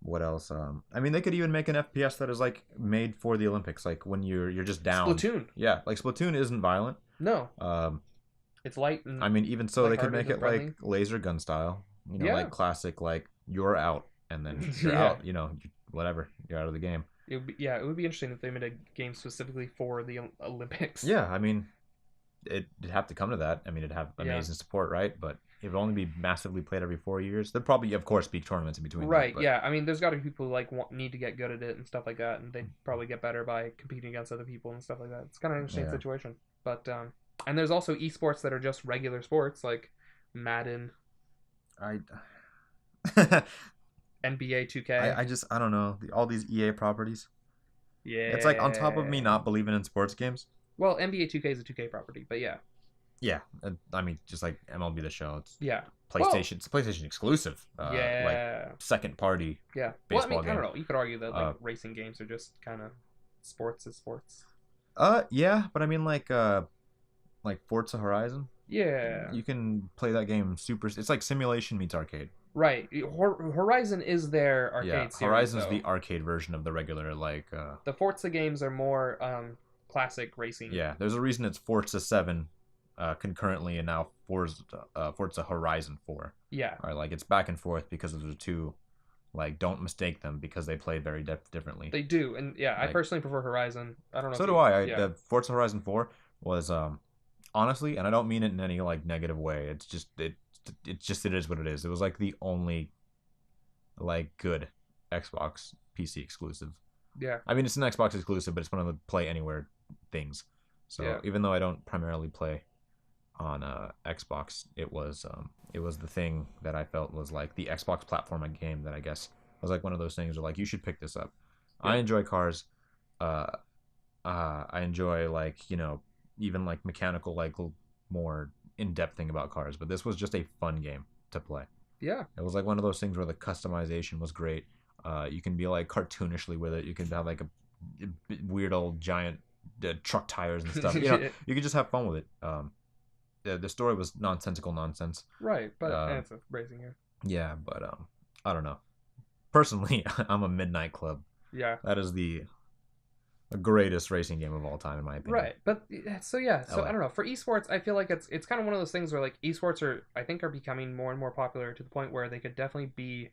What else? I mean, they could even make an FPS that is like made for the Olympics, like when you're just down. Splatoon. Yeah, like Splatoon isn't violent. No, Um, it's light and I mean, even so, they could lighthearted make and it friendly. like laser gun style. Yeah. Like classic, like you're out, and then you're Yeah. out. Whatever, you're out of the game. It would be interesting if they made a game specifically for the Olympics. Yeah, I mean, it'd have to come to that. I mean, it'd have Yeah. amazing support, right? But it would only be massively played every 4 years. There'd probably, of course, be tournaments in between. Right. That, Yeah. I mean, there's got to be people who like need to get good at it and stuff like that, and they probably get better by competing against other people and stuff like that. It's kind of an interesting Yeah. situation. But and there's also esports that are just regular sports like Madden, I NBA 2K. I don't know. All these EA properties. Yeah. It's like on top of me not believing in sports games. Well, NBA 2K is a 2K property, but yeah. Yeah, I mean, just like MLB The Show, it's Yeah. PlayStation. It's a PlayStation exclusive. Yeah. Like second party. Yeah. Baseball Well, I mean, I game. don't know. You could argue that like racing games are just kind of sports is sports. Yeah, but I mean like Forza Horizon. Yeah. You can play that game super. It's like simulation meets arcade. Right. Horizon is their arcade Yeah, series. Horizon's though. the arcade version of the regular like. The Forza games are more classic racing. Yeah, there's a reason it's Forza 7 concurrently, and now Forza Horizon 4. Yeah. Or like it's back and forth because of the two. Like, don't mistake them because they play very differently. They do, and yeah, I Like- personally prefer Horizon. I don't know. So if do you- I. Yeah. The Forza Horizon 4 was honestly, and I don't mean it in any like negative way. It's just it is what it is. It was like the only like good Xbox PC exclusive. Yeah. I mean, it's an Xbox exclusive, but it's one of the play anywhere things. So Yeah. even though I don't primarily play on Xbox, it was the thing that I felt was like the Xbox platform game that I guess was like one of those things where like you should pick this up. Yeah. I enjoy cars. I enjoy like even like mechanical like more in-depth thing about cars, but this was just a fun game to play. Yeah. It was like one of those things where the customization was great. You can be like cartoonishly with it. You can have like a weird old giant truck tires and stuff. You could just have fun with it. The story was nonsensical nonsense. Right, but it's a racing game. Yeah, but I don't know. Personally, I'm a Midnight Club. Yeah. That is the greatest racing game of all time, in my opinion. Right, but so yeah, so LA. I don't know. For esports, I feel like it's kind of one of those things where like esports are becoming more and more popular to the point where they could definitely be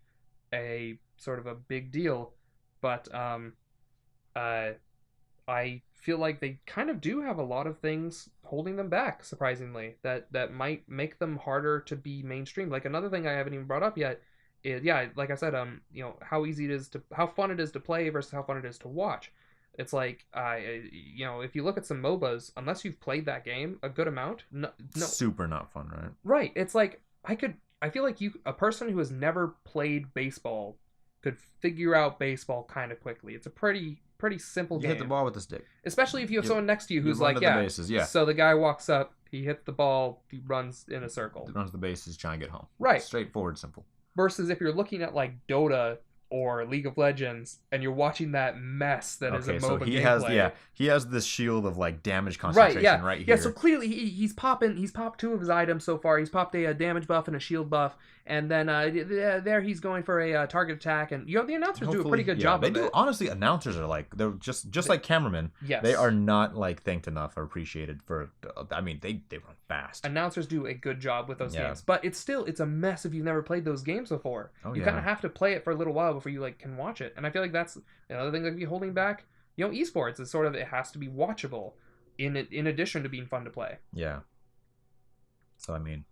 a sort of a big deal, but I feel like they kind of do have a lot of things holding them back, surprisingly, that might make them harder to be mainstream. Like another thing I haven't even brought up yet is like I said, how fun it is to play versus how fun it is to watch. It's like if you look at some MOBAs, unless you've played that game a good amount, no, Super not fun, right? right. It's like I feel like a person who has never played baseball could figure out baseball kind of quickly. It's a pretty simple You game. hit the ball with the stick. Especially if you have someone next to you who's run like, to the bases, yeah. So the guy walks up, he hits the ball, he runs in a circle. Runs the bases, try and get home. Right. Straightforward, simple. Versus if you're looking at like Dota or League of Legends, and you're watching that mess that is a Okay, so MOBA he has gameplay. he has this shield of like damage Right, concentration yeah. right Yeah, so here. clearly he's popped two of his items so far. He's popped a damage buff and a shield buff, and then there he's going for a target attack, and the announcers do a pretty Hopefully, good yeah, job they of do. it. Honestly, announcers are like they're just like cameramen. Yes. They are not like thanked enough or appreciated for. I mean, they run fast. Announcers do a good job with those Yeah. games, but it's a mess if you've never played those games before. Oh, You yeah. kind of have to play it for a little while before you like can watch it, and I feel like that's another thing that could be holding back. Esports is sort of, it has to be watchable, in addition to being fun to play. Yeah. So I mean,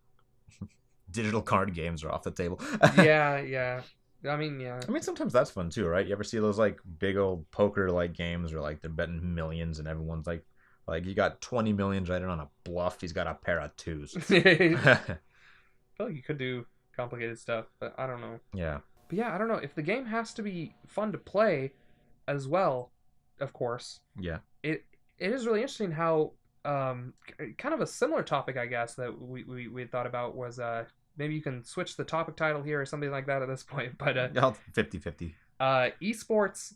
digital card games are off the table. Yeah. I mean, yeah. I mean, sometimes that's fun too, right? You ever see those like big old poker like games where like they're betting millions and everyone's like you got 20 millions right on a bluff. He's got a pair of twos. I feel like you could do complicated stuff, but I don't know. Yeah. But yeah, I don't know. If the game has to be fun to play as well, of course, Yeah. it is really interesting how kind of a similar topic, I guess, that we thought about was maybe you can switch the topic title here or something like that at this point, but 50-50. esports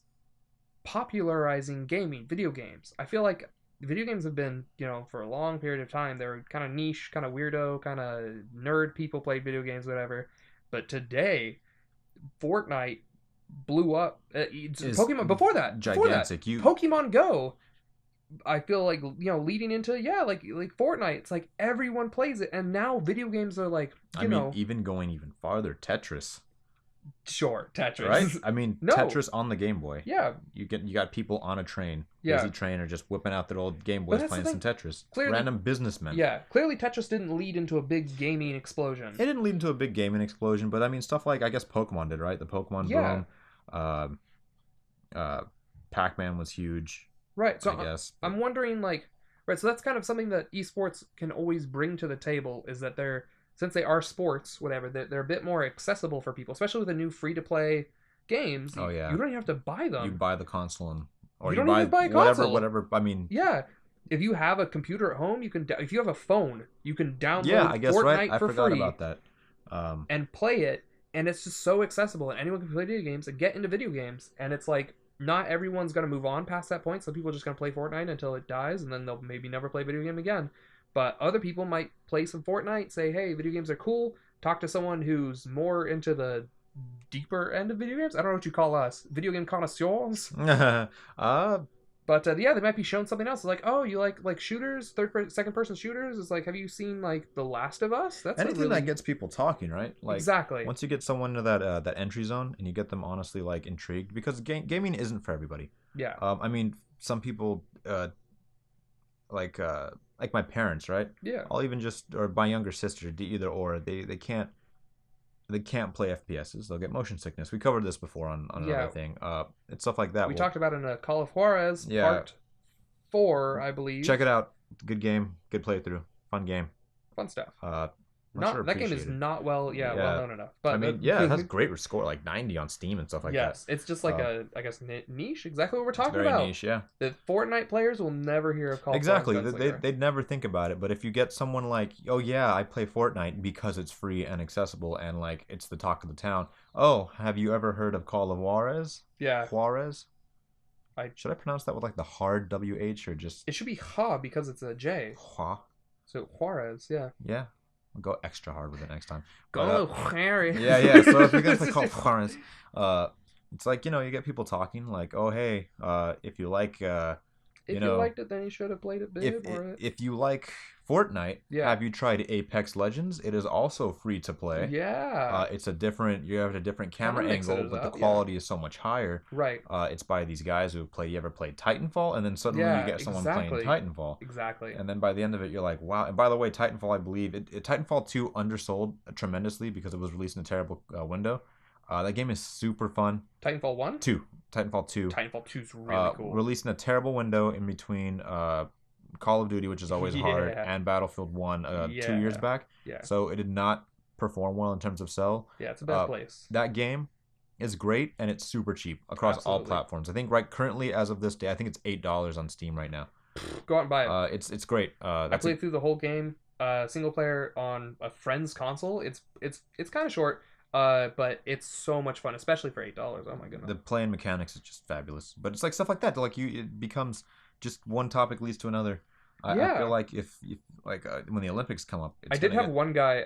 popularizing gaming, video games. I feel like video games have been, for a long period of time, they were kind of niche, kind of weirdo, kind of nerd people played video games, whatever. But today, Fortnite blew up. Pokemon before that, gigantic. Pokemon Go. I feel like leading into like Fortnite. It's like everyone plays it, and now video games are like even going even farther, Tetris. Sure, Tetris. Right? I mean, No. Tetris on the Game Boy. Yeah. You got people on a train, Yeah. busy train, or just whipping out their old Game But Boys that's the playing some Tetris. Clearly- Random businessmen. Yeah, clearly Tetris didn't lead into a big gaming explosion. It didn't lead into a big gaming explosion, but I mean, stuff like I guess Pokemon did, right? The Pokemon boom. Pac-Man was huge. Right. So I guess. I'm wondering, right. So that's kind of something that esports can always bring to the table, is that since they are sports, whatever, they're a bit more accessible for people, especially with the new free-to-play games. Oh, yeah. You don't even have to buy them. You buy the console or You don't even buy a console. whatever. I mean, Yeah. If you have a computer at home, if you have a phone, you can download yeah, I guess Fortnite right. I for forgot free about that. and play it, and it's just so accessible, and anyone can play video games and get into video games, and it's like not everyone's going to move on past that point. Some people are just going to play Fortnite until it dies, and then they'll maybe never play video game again. But other people might play some Fortnite, say, hey, video games are cool, talk to someone who's more into the deeper end of video games. I don't know what you call us, video game connoisseurs. But yeah, they might be shown something else. It's like, oh, you like shooters, second person shooters. It's like, have you seen like The Last of Us? That's anything that gets people talking, right? Like, exactly. Once you get someone to that entry zone and you get them honestly like intrigued, because gaming isn't for everybody. Yeah. I mean, some people like my parents, right? Yeah. I'll even or my younger sister, either or. They can't play FPSs. They'll get motion sickness. We covered this before on another thing. It's stuff like that. We talked about in a Call of Juarez part 4, I believe. Check it out. Good game. Good playthrough. Fun game. Fun stuff. That game is not well known enough. But I mean, it has great score, like 90 on Steam and stuff like that. Yes, it's just like I guess niche. Exactly what we're talking very about. Niche, yeah. The Fortnite players will never hear of Call of Exactly. Juarez. They'd never think about it. But if you get someone like, oh yeah, I play Fortnite because it's free and accessible and like it's the talk of the town. Oh, have you ever heard of Call of Juarez? Yeah. Juarez. Should I pronounce that with like the hard WH or just? It should be Ha because it's a J. Hua. So Juarez, yeah. Yeah. I'll go extra hard with it next time. Go Juarez. Yeah. So if you're gonna call Juarez, it's like, you get people talking like, oh hey, if you like, if you liked it, then you should have played it big. If you like Fortnite, yeah. Have you tried Apex Legends? It is also free to play. Yeah. You have a different camera angle, but the quality is so much higher. Right. It's by these guys who play. You ever played Titanfall? And then suddenly you get someone playing Titanfall. Exactly. And then by the end of it, you're like, wow. And by the way, Titanfall, I believe Titanfall 2 undersold tremendously because it was released in a terrible window. That game is super fun. Titanfall 1? 2. Titanfall 2. Titanfall 2 is really cool. Released in a terrible window in between Call of Duty, which is always hard, and Battlefield 1 2 years back. Yeah. So it did not perform well in terms of sell. Yeah, it's a bad place. That game is great, and it's super cheap across all platforms. I think currently, as of this day, I think it's $8 on Steam right now. Go out and buy it. It's great. I played through the whole game, single player on a friend's console. It's kind of short. But it's so much fun, especially for $8. Oh my goodness. The playing mechanics is just fabulous. But it's like stuff like that. Like it becomes just one topic leads to another. I feel Yeah. like if like when the Olympics come up, I it's did gonna have get. one guy,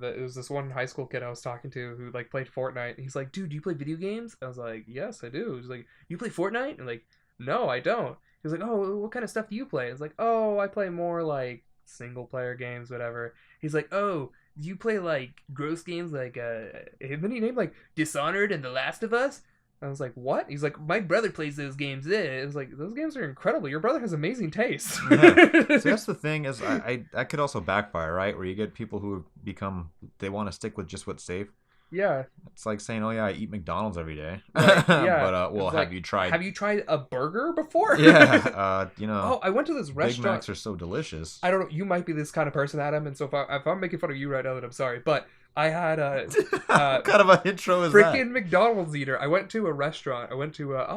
it was this one high school kid I was talking to who like played Fortnite. He's like, dude, do you play video games? I was like, yes, I do. He's like, you play Fortnite? I'm like, no, I don't. He was like, oh, what kind of stuff do you play? I was like, oh, I play more like single player games, whatever. He's like, oh, do you play like gross games like and then he named like Dishonored and The Last of Us? I was like, what? He's like, my brother plays those games. It was like, those games are incredible. Your brother has amazing taste. Yeah. So that's the thing is that could also backfire, right? Where you get people who become they want to stick with just what's safe. Yeah. It's like saying, "Oh yeah, I eat McDonald's every day." Right. Yeah. But well, It's have like, you tried? have you tried a burger before? Yeah. Oh, I went to this Big restaurant. Macs are so delicious. I don't know. You might be this kind of person, Adam. And so if I'm making fun of you right now, then I'm sorry. But I had a What kind of an intro is that? freaking McDonald's eater. I went to a restaurant. I went to I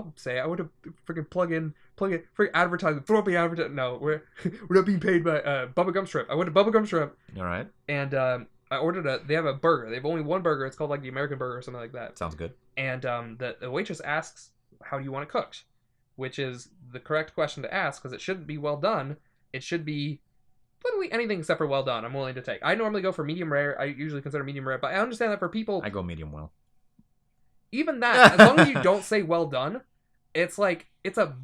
went to freaking plug in freaking advertising. Throw up the advertising. No, we're not being paid by Bubblegum Shrimp. I went to Bubblegum Shrimp All right. and I ordered they have a burger. They have only one burger. It's called like the American Burger or something like that. Sounds good. And the waitress asks, "How do you want it cooked?" Which is the correct question to ask because it shouldn't be well done. It should be literally anything except for well done. I'm willing to take. I normally go for medium rare. I usually consider medium rare, but I understand that for people, I go medium well. even that, as long as you don't say well done, it's like it's a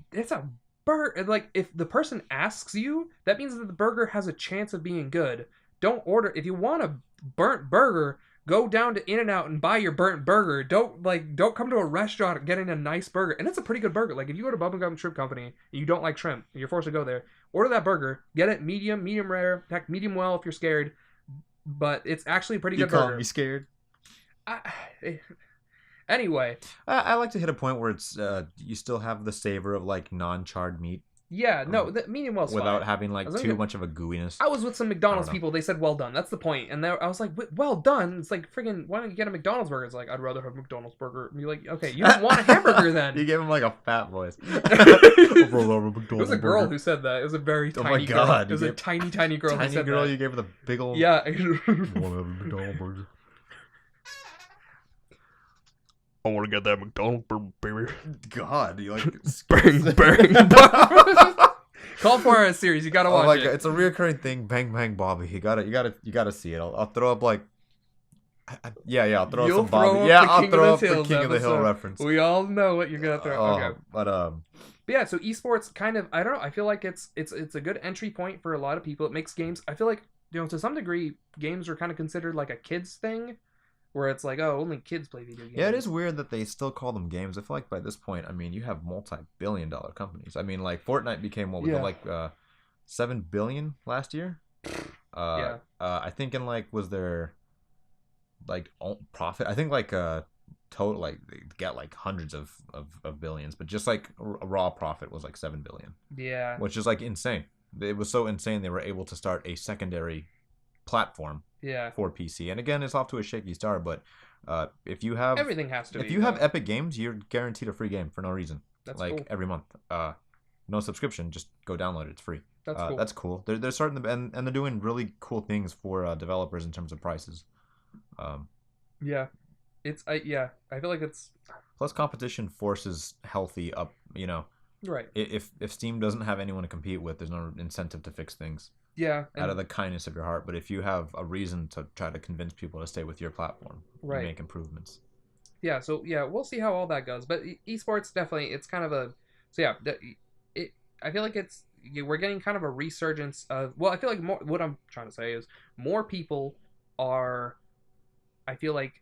burger. Like if the person asks you, that means that the burger has a chance of being good. Don't order if you want a burnt burger. Go down to In-N-Out and buy your burnt burger. Don't come to a restaurant getting a nice burger. And it's a pretty good burger. Like if you go to Bubblegum Shrimp Company and you don't like shrimp and you're forced to go there, order that burger. Get it medium rare, heck, medium well if you're scared. But it's actually a pretty good burger. You call me scared? Anyway, I like to hit a point where it's you still have the savor of like non-charred meat. yeah, no, the medium well's without fine. having like too much of a gooiness. I was with some McDonald's know. people. They said well done. That's the point. And I was like, well done. It's like friggin'. Why don't you get a McDonald's burger? It's like I'd rather have a McDonald's burger. And you're like, okay, you don't want a hamburger then. You gave him like a fat voice. It was a girl who said that. It was a very Oh tiny my God, girl. It you was a gave- tiny girl who Tiny said girl, that. you gave her the big old. Yeah. Want to have a McDonald's burger? I want to get that McDonald's burger, baby. God, you like Bang, bang. Call for a series. You gotta Oh watch my it. God, it's a reoccurring thing. Bang bang Bobby. You gotta see it. I'll throw up like. I'll throw up You'll some Bobby. throw up Yeah, the I'll King throw of up the the Hills King of the Hill episode. reference. We all know what you're gonna throw. Okay. But But yeah, so esports kind of I don't know. I feel like it's a good entry point for a lot of people. It makes games. I feel like to some degree, games are kind of considered like a kids thing, where it's like only kids play video games. yeah, it is weird that they still call them games. I feel like by this point, I mean, you have multi-billion-dollar companies. I mean, like Fortnite became what was it, like 7 billion last year. Yeah. I think in like was there like profit? I think like total like they got like hundreds of billions, but just like a raw profit was like 7 billion. Yeah. Which is like insane. It was so insane they were able to start a secondary platform Yeah. for PC. And again, it's off to a shaky start, but if you have Everything has to be. if you have Epic Games, you're guaranteed a free game for no reason. That's like cool. every month. No subscription, just go download it. It's free. That's cool. That's cool. They're starting to and they're doing really cool things for developers in terms of prices. Yeah. I feel like it's Plus, competition forces healthy up. You know, right. if Steam doesn't have anyone to compete with, there's no incentive to fix things Yeah. out of the kindness of your heart. But if you have a reason to try to convince people to stay with your platform, Right. you make improvements. Yeah, so yeah, we'll see how all that goes. But esports definitely, it's kind of a I feel like we're getting kind of a resurgence of. Well, I feel like more. What I'm trying to say is more people are, I feel like,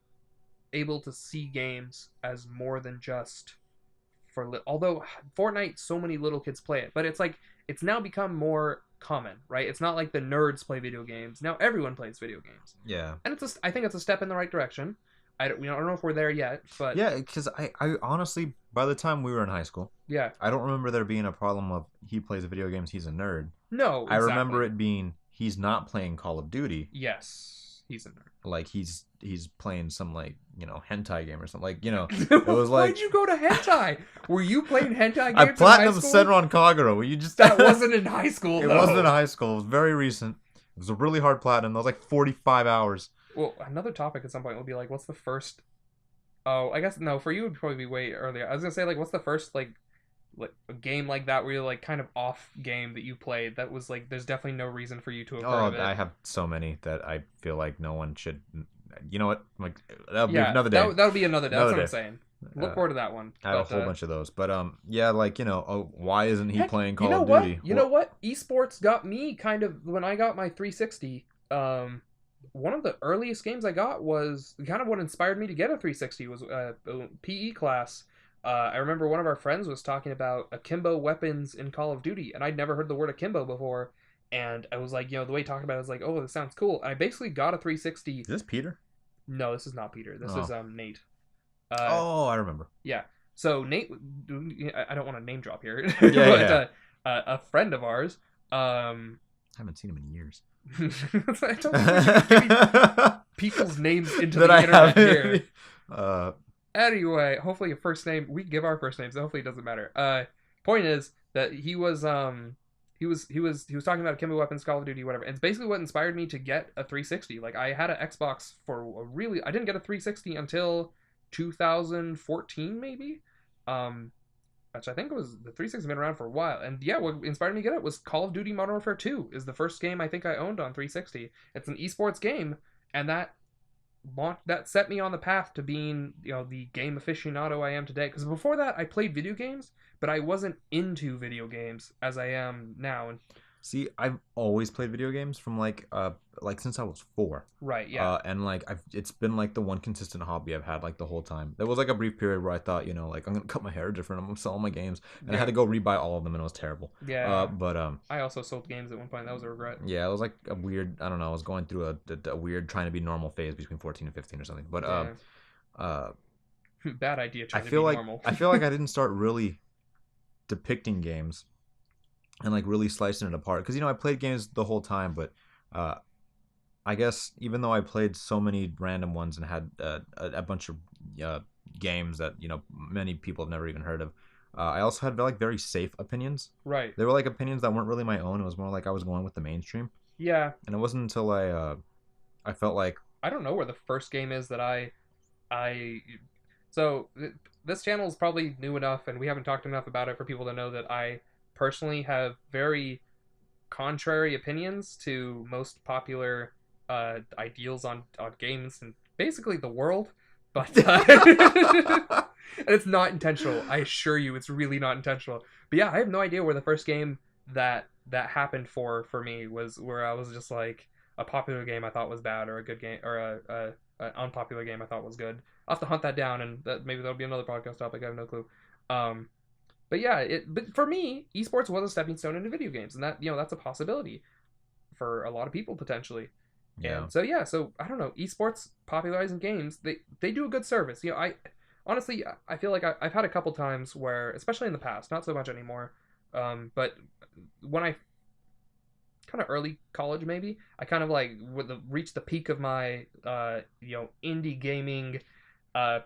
able to see games as more than just although Fortnite, so many little kids play it, but it's like it's now become more common, right? It's not like the nerds play video games. Now everyone plays video games. Yeah. And I think it's a step in the right direction. I don't know if we're there yet, but Yeah, because I honestly, by the time we were in high school, yeah. I don't remember there being a problem of he plays video games, he's a nerd. No, exactly. I remember it being he's not playing Call of Duty. Yes, he's a nerd. Like he's playing some like hentai game or something. Like it was like Why'd you go to hentai? Were you playing hentai games? I platinum in high school? Senran Kagura. Will you just That wasn't in high school. It though. wasn't in high school. It was very recent. It was a really hard platinum. That was like 45 hours. Well, another topic at some point will be like, what's the first? Oh, I guess no. For you, it would probably be way earlier. I was gonna say like, what's the first like a game like that where you're like kind of off game that you played that was like there's definitely no reason for you to have heard Oh, of it. I have so many that I feel like no one should. You know what? Like that'll be Yeah, another day. that'll be another day. That's Another what I'm day. saying. Look Uh, forward to that one. I have a But whole bunch of those, but yeah, like oh, why isn't he heck, playing you Call know of what? Duty? You know what? Esports got me kind of when I got my 360. One of the earliest games I got was kind of what inspired me to get a 360 was a PE class. I remember one of our friends was talking about akimbo weapons in Call of Duty, and I'd never heard the word akimbo before. And I was like, the way he talked about it was like, oh, this sounds cool. And I basically got a 360. Is this Peter? No, this is not Peter. This is Nate. Oh, I remember. Yeah. So Nate, I don't want to name drop here, Yeah, but yeah. A friend of ours. I haven't seen him in years. I don't think we should be giving people's names into That the I internet haven't. here. Anyway, hopefully a first name. We give our first names. So hopefully it doesn't matter. Point is that he was talking about akimbo weapons, Call of Duty, whatever. And it's basically what inspired me to get a 360. Like I had an Xbox for I didn't get a 360 until 2014 maybe. Which I think was the 360 has been around for a while. And yeah, what inspired me to get it was Call of Duty Modern Warfare 2 is the first game I think I owned on 360. It's an esports game, and that set me on the path to being the game aficionado I am today. Because before that, I played video games, but I wasn't into video games as I am now. And See, I've always played video games from like since I was 4. right, yeah, And like it's been like the one consistent hobby I've had like the whole time. There was like a brief period where I thought, like I'm gonna cut my hair different. I'm gonna sell all my games, and I had to go rebuy all of them, and it was terrible. yeah. But I also sold games at one point. That was a regret. yeah, it was like a weird. I don't know. I was going through a weird trying to be normal phase between 14 and 15 or something. But Yeah. Bad idea I trying to feel be like normal. I feel like I didn't start really depicting games and like really slicing it apart because I played games the whole time, but I guess even though I played so many random ones and had a bunch of games that many people have never even heard of, I also had like very safe opinions. Right. They were like opinions that weren't really my own. It was more like I was going with the mainstream. Yeah. And it wasn't until I felt like I don't know where the first game is that I so this channel is probably new enough and we haven't talked enough about it for people to know that I personally have very contrary opinions to most popular ideals on games and basically the world, but and it's not intentional. I assure you, it's really not intentional. But yeah, I have no idea where the first game that happened for me was, where I was just like a popular game I thought was bad, or a good game, or a unpopular game I thought was good. I'll have to hunt that down, and maybe that'll be another podcast topic. I have no clue. But yeah, but for me, esports was a stepping stone into video games, and that's a possibility for a lot of people potentially. yeah. And so I don't know, esports popularizing games, they do a good service. I honestly I feel like I've had a couple times where, especially in the past, not so much anymore, but when I kind of early college maybe, I kind of like reached the peak of my indie gaming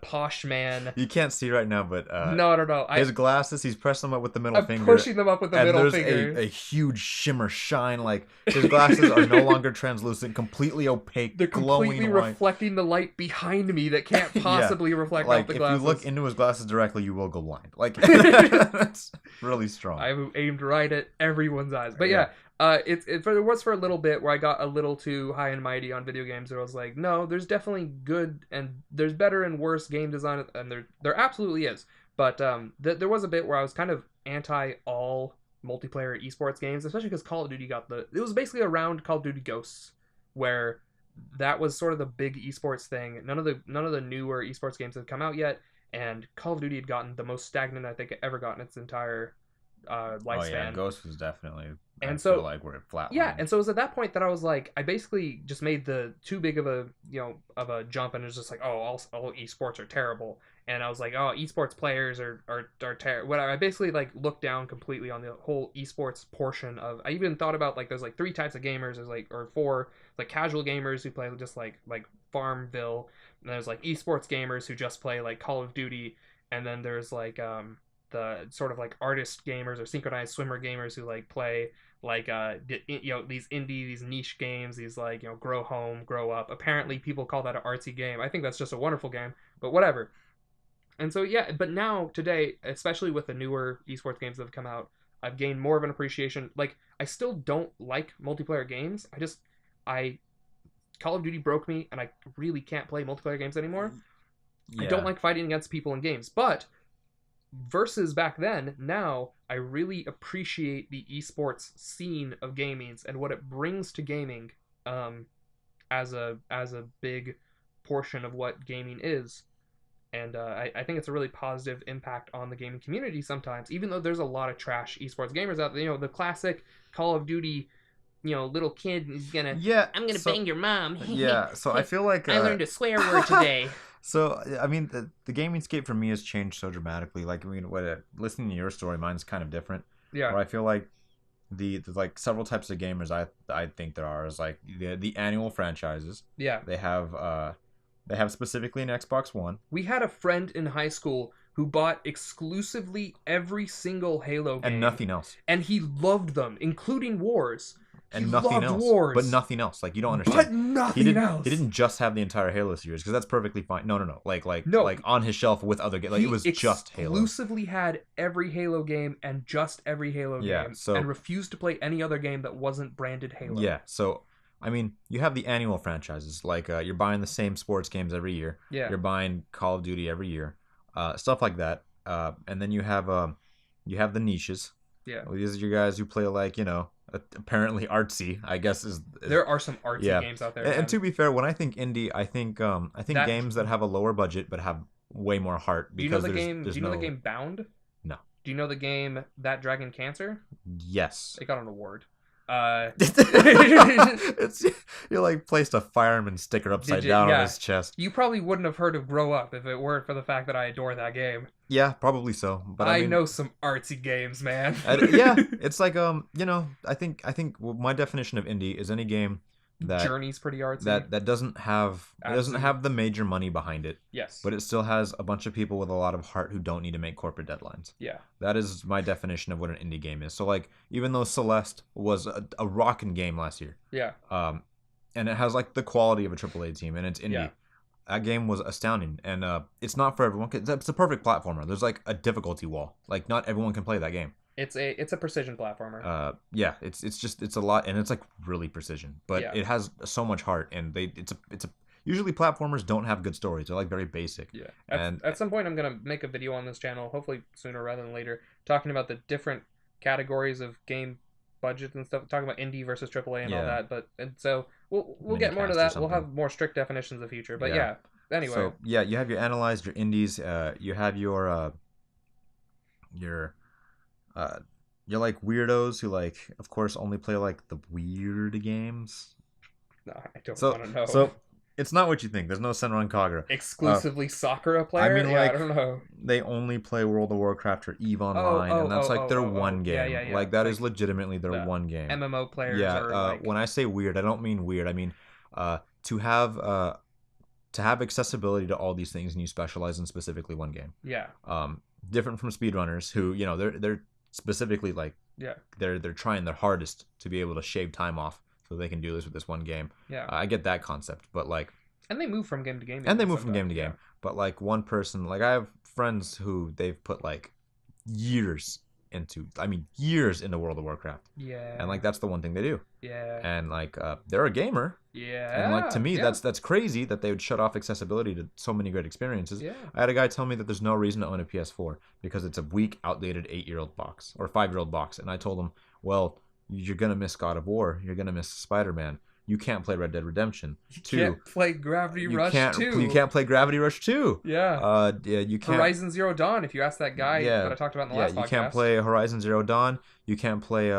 posh man. You can't see right now, but No. his glasses, he's pressing them up with the middle I'm finger. pushing them up with the and middle there's finger. a huge shimmer shine. Like his glasses are no longer translucent, completely opaque, They're glowing completely white. reflecting the light behind me that can't possibly reflect Like off the if glasses. you look into his glasses directly, you will go blind. Like that's really strong. I've aimed right at everyone's eyes. But yeah, there was for a little bit where I got a little too high and mighty on video games, where I was like, no, there's definitely good and there's better and worse game design, and there absolutely is. But there was a bit where I was kind of anti all multiplayer esports games, especially because Call of Duty it was basically around Call of Duty Ghosts, where that was sort of the big esports thing. None of the newer esports games had come out yet, and Call of Duty had gotten the most stagnant I think it ever got in its entire lifespan. Oh yeah, Ghost was definitely. And I so feel like we're at flat. yeah, and so it was at that point that I was like, I basically just made the too big of a jump, and it was just like, oh, all esports are terrible, and I was like, oh, esports players are terrible. Whatever. I basically like looked down completely on the whole esports portion of. I even thought about like there's like 3 types of gamers. There's like, or 4, like casual gamers who play just like Farmville, and there's like esports gamers who just play like Call of Duty, and then there's like the sort of like artist gamers or synchronized swimmer gamers who like play like these indie, these niche games, these like grow home, grow up. Apparently people call that an artsy game. I think that's just a wonderful game, but whatever. And so yeah, but now today, especially with the newer esports games that have come out, I've gained more of an appreciation. Like I still don't like multiplayer games. I Call of Duty broke me, and I really can't play multiplayer games anymore. Yeah. I don't like fighting against people in games, but versus back then, now I really appreciate the esports scene of gaming and what it brings to gaming, as a big portion of what gaming is. And I think it's a really positive impact on the gaming community sometimes, even though there's a lot of trash esports gamers out there. The classic Call of Duty, little kid is gonna, I'm gonna bang your mom. Yeah, so I feel like I learned a swear word today. So I mean, the gaming scape for me has changed so dramatically. Like, I mean, listening to your story, mine's kind of different. Yeah. Where I feel like the like several types of gamers I think there are is like the annual franchises. Yeah. They have specifically an Xbox One. We had a friend in high school who bought exclusively every single Halo game. And nothing else. And he loved them, including Wars. And he nothing loved else. Wars. But nothing else. Like, you don't understand. But nothing else. He didn't just have the entire Halo series, because that's perfectly fine. No. No. Like on his shelf with other games. Like, it was just Halo. He exclusively had every Halo game and just every Halo game. And refused to play any other game that wasn't branded Halo. Yeah, so I mean, you have the annual franchises, like you're buying the same sports games every year. Yeah. You're buying Call of Duty every year, stuff like that. And then you have the niches. Yeah. These are your guys who play like apparently artsy. I guess is there are some artsy games out there. And to be fair, when I think indie, I think games that have a lower budget but have way more heart. Do you know the game? Do you know the game Bound? No. Do you know the game That Dragon Cancer? Yes. It got an award. You like placed a fireman sticker upside down on his chest. You probably wouldn't have heard of Grow Up if it weren't for the fact that I adore that game. Yeah, probably so. But I mean, know some artsy games, man. Yeah, it's like I think my definition of indie is any game that Journey's pretty artsy. That doesn't have the major money behind it. Yes. But it still has a bunch of people with a lot of heart who don't need to make corporate deadlines. Yeah. That is my definition of what an indie game is. So like, even though Celeste was a rockin' game last year. Yeah. And it has like the quality of a AAA team, and it's indie. Yeah. That game was astounding, and it's not for everyone. It's a perfect platformer. There's like a difficulty wall. Like, not everyone can play that game. It's a precision platformer. Yeah, it's a lot, and it's like really precision, but it has so much heart, and it's a usually platformers don't have good stories. They're like very basic. Yeah. At some point, I'm gonna make a video on this channel, hopefully sooner rather than later, talking about the different categories of game budgets and stuff, talking about indie versus AAA and all that. So we'll get more into that. We'll have more strict definitions in the future. But yeah. Anyway. So yeah, you have your analyzed, your indies. You have your you're like weirdos who like, of course, only play like the weird games. No, I don't want to know. So it's not what you think. There's no Senran Kagura. Exclusively Sakura player? I mean, like, I don't know. They only play World of Warcraft or EVE Online, and that's like their one game. Yeah. Like, that is legitimately their one game. MMO players. Yeah. When I say weird, I don't mean weird. I mean to have accessibility to all these things, and you specialize in specifically one game. Yeah. Different from speedrunners who, they're specifically like, they're trying their hardest to be able to shave time off so they can do this with this one game. Yeah. I get that concept, but like, and they move from game to game. But like, one person, like, I have friends who they've put like years into World of Warcraft. Yeah. And like, that's the one thing they do. Yeah. And like, they're a gamer. Yeah. And like, to me, that's crazy that they would shut off accessibility to so many great experiences. Yeah. I had a guy tell me that there's no reason to own a PS4 because it's a weak, outdated 8-year-old box or 5-year-old box. And I told him, well, you're gonna miss God of War. You're gonna miss Spider-Man. You can't play Red Dead Redemption 2. You can't play Gravity Rush 2. You can't play Gravity Rush 2. Yeah. You can't. Horizon Zero Dawn, if you ask that guy that I talked about in the last podcast. You can't play Horizon Zero Dawn. You can't play.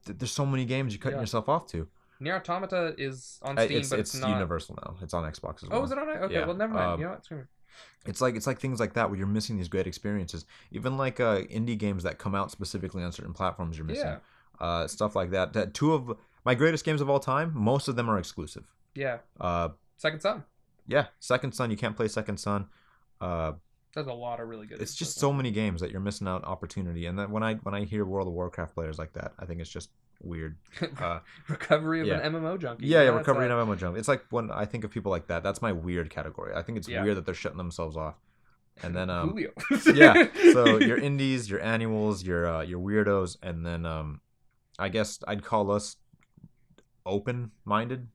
There's so many games you're cutting yourself off to. Nier Automata is on Steam, but it's not. Universal now. It's on Xbox as well. Oh, is it on? Okay, well, never mind. You know what? It's like things like that where you're missing these great experiences. Even like indie games that come out specifically on certain platforms, you're missing. Yeah. Stuff like that. Two of my greatest games of all time, most of them are exclusive. Yeah. Second Son. Yeah, Second Son. You can't play Second Son. There's a lot of really good. It's just esports so out many games that you're missing out opportunity. And then when I hear World of Warcraft players like that, I think it's just weird. there. Recovery of yeah. an MMO junkie. Yeah, That's recovery and MMO jump. It's like when I think of people like that, that's my weird category. I think it's Yeah. weird that they're shutting themselves off. And then Julio. yeah, so your indies, your annuals, your weirdos, and then I guess I'd call us open-minded.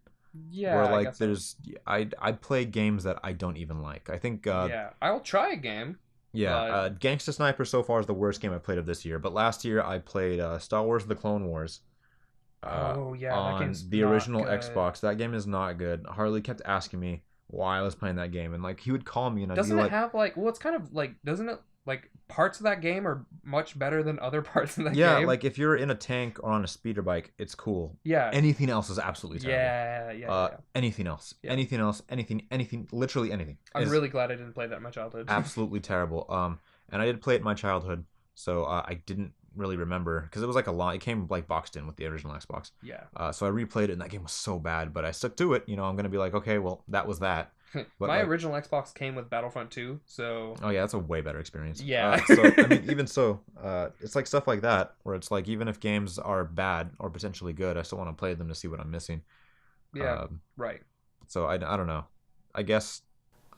Yeah, Where I like guess so. there's I play games that I don't even like. I think Yeah, I'll try a game. Gangsta Sniper so far is the worst game I played of this year. But last year I played Star Wars: The Clone Wars. Oh yeah, that On game's the not original good. Xbox. That game is not good. Harley kept asking me why I was playing that game, and like he would call me and I'd Doesn't be it like, have like? Well, it's kind of like. Doesn't it like parts of that game are much better than other parts of that yeah, game? like if you're in a tank or on a speeder bike, it's cool. Yeah. Anything else is absolutely terrible. Yeah. Anything else, Yeah. anything, literally anything. I'm is really glad I didn't play that in my childhood. absolutely terrible. And I did play it in my childhood, so I didn't really remember because it was like a lot. It came like boxed in with the original Xbox. Yeah. So I replayed it, and that game was so bad, but I stuck to it. You know, I'm gonna be like, okay, well, that was that. But My like, original Xbox came with Battlefront 2, so oh yeah, that's a way better experience. Yeah. So I mean, even so, it's like stuff like that where it's like even if games are bad or potentially good, I still want to play them to see what I'm missing. yeah, right. So I don't know. I guess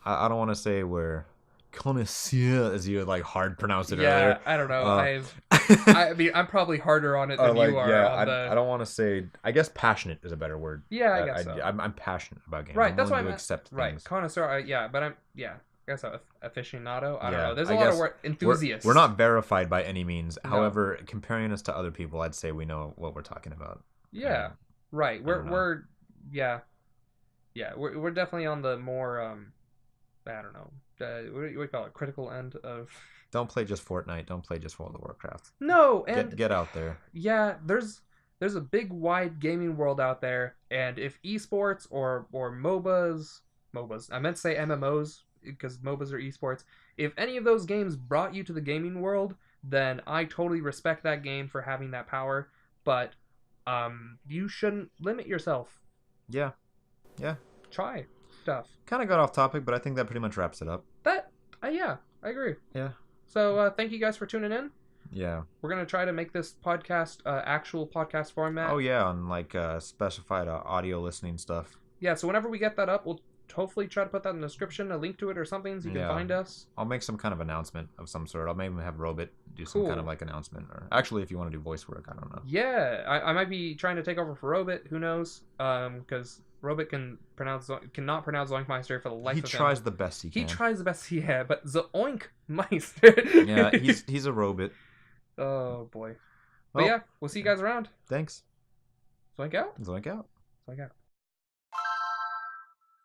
I don't want to say we're connoisseur as you like hard pronounced it Yeah, earlier. I don't know. I mean, I'm probably harder on it than you are. yeah, on I don't want to say. I guess passionate is a better word. Yeah, I guess so. I'm passionate about games. Right, I'm that's why willing I to meant. accept Right, things. connoisseur. Yeah, but I guess aficionado. I don't Yeah, know. There's I a lot guess of word enthusiasts. We're not verified by any means. No. However, comparing us to other people, I'd say we know what we're talking about. Yeah, right. don't know. We're we're definitely on the more I don't know. What do you call it? Critical end of. Don't play just Fortnite. Don't play just World of Warcraft. No, and Get out there. yeah, there's a big wide gaming world out there, and if esports or MOBAs, I meant to say MMOs because MOBAs are esports. If any of those games brought you to the gaming world, then I totally respect that game for having that power. But you shouldn't limit yourself. Yeah. Try stuff. Kind of got off topic, but I think that pretty much wraps it up. That yeah, I agree. Yeah. So thank you guys for tuning in. Yeah. We're gonna try to make this podcast actual podcast format. Oh yeah, on like specified audio listening stuff. Yeah, so whenever we get that up, we'll hopefully try to put that in the description, a link to it or something, so you can find us. I'll make some kind of announcement of some sort. I'll maybe have Robit do some kind of like announcement, or actually, if you want to do voice work, I don't know. Yeah, I might be trying to take over for Robit. Who knows? Because Robit cannot pronounce ZoinkMeister for the life of him. He tries the best he can. He tries the best he can, but ZoinkMeister. Yeah, he's a Robit. Oh boy. Well, But yeah, we'll see you guys around. Thanks. Zoink out. Zoink out. Zoink out.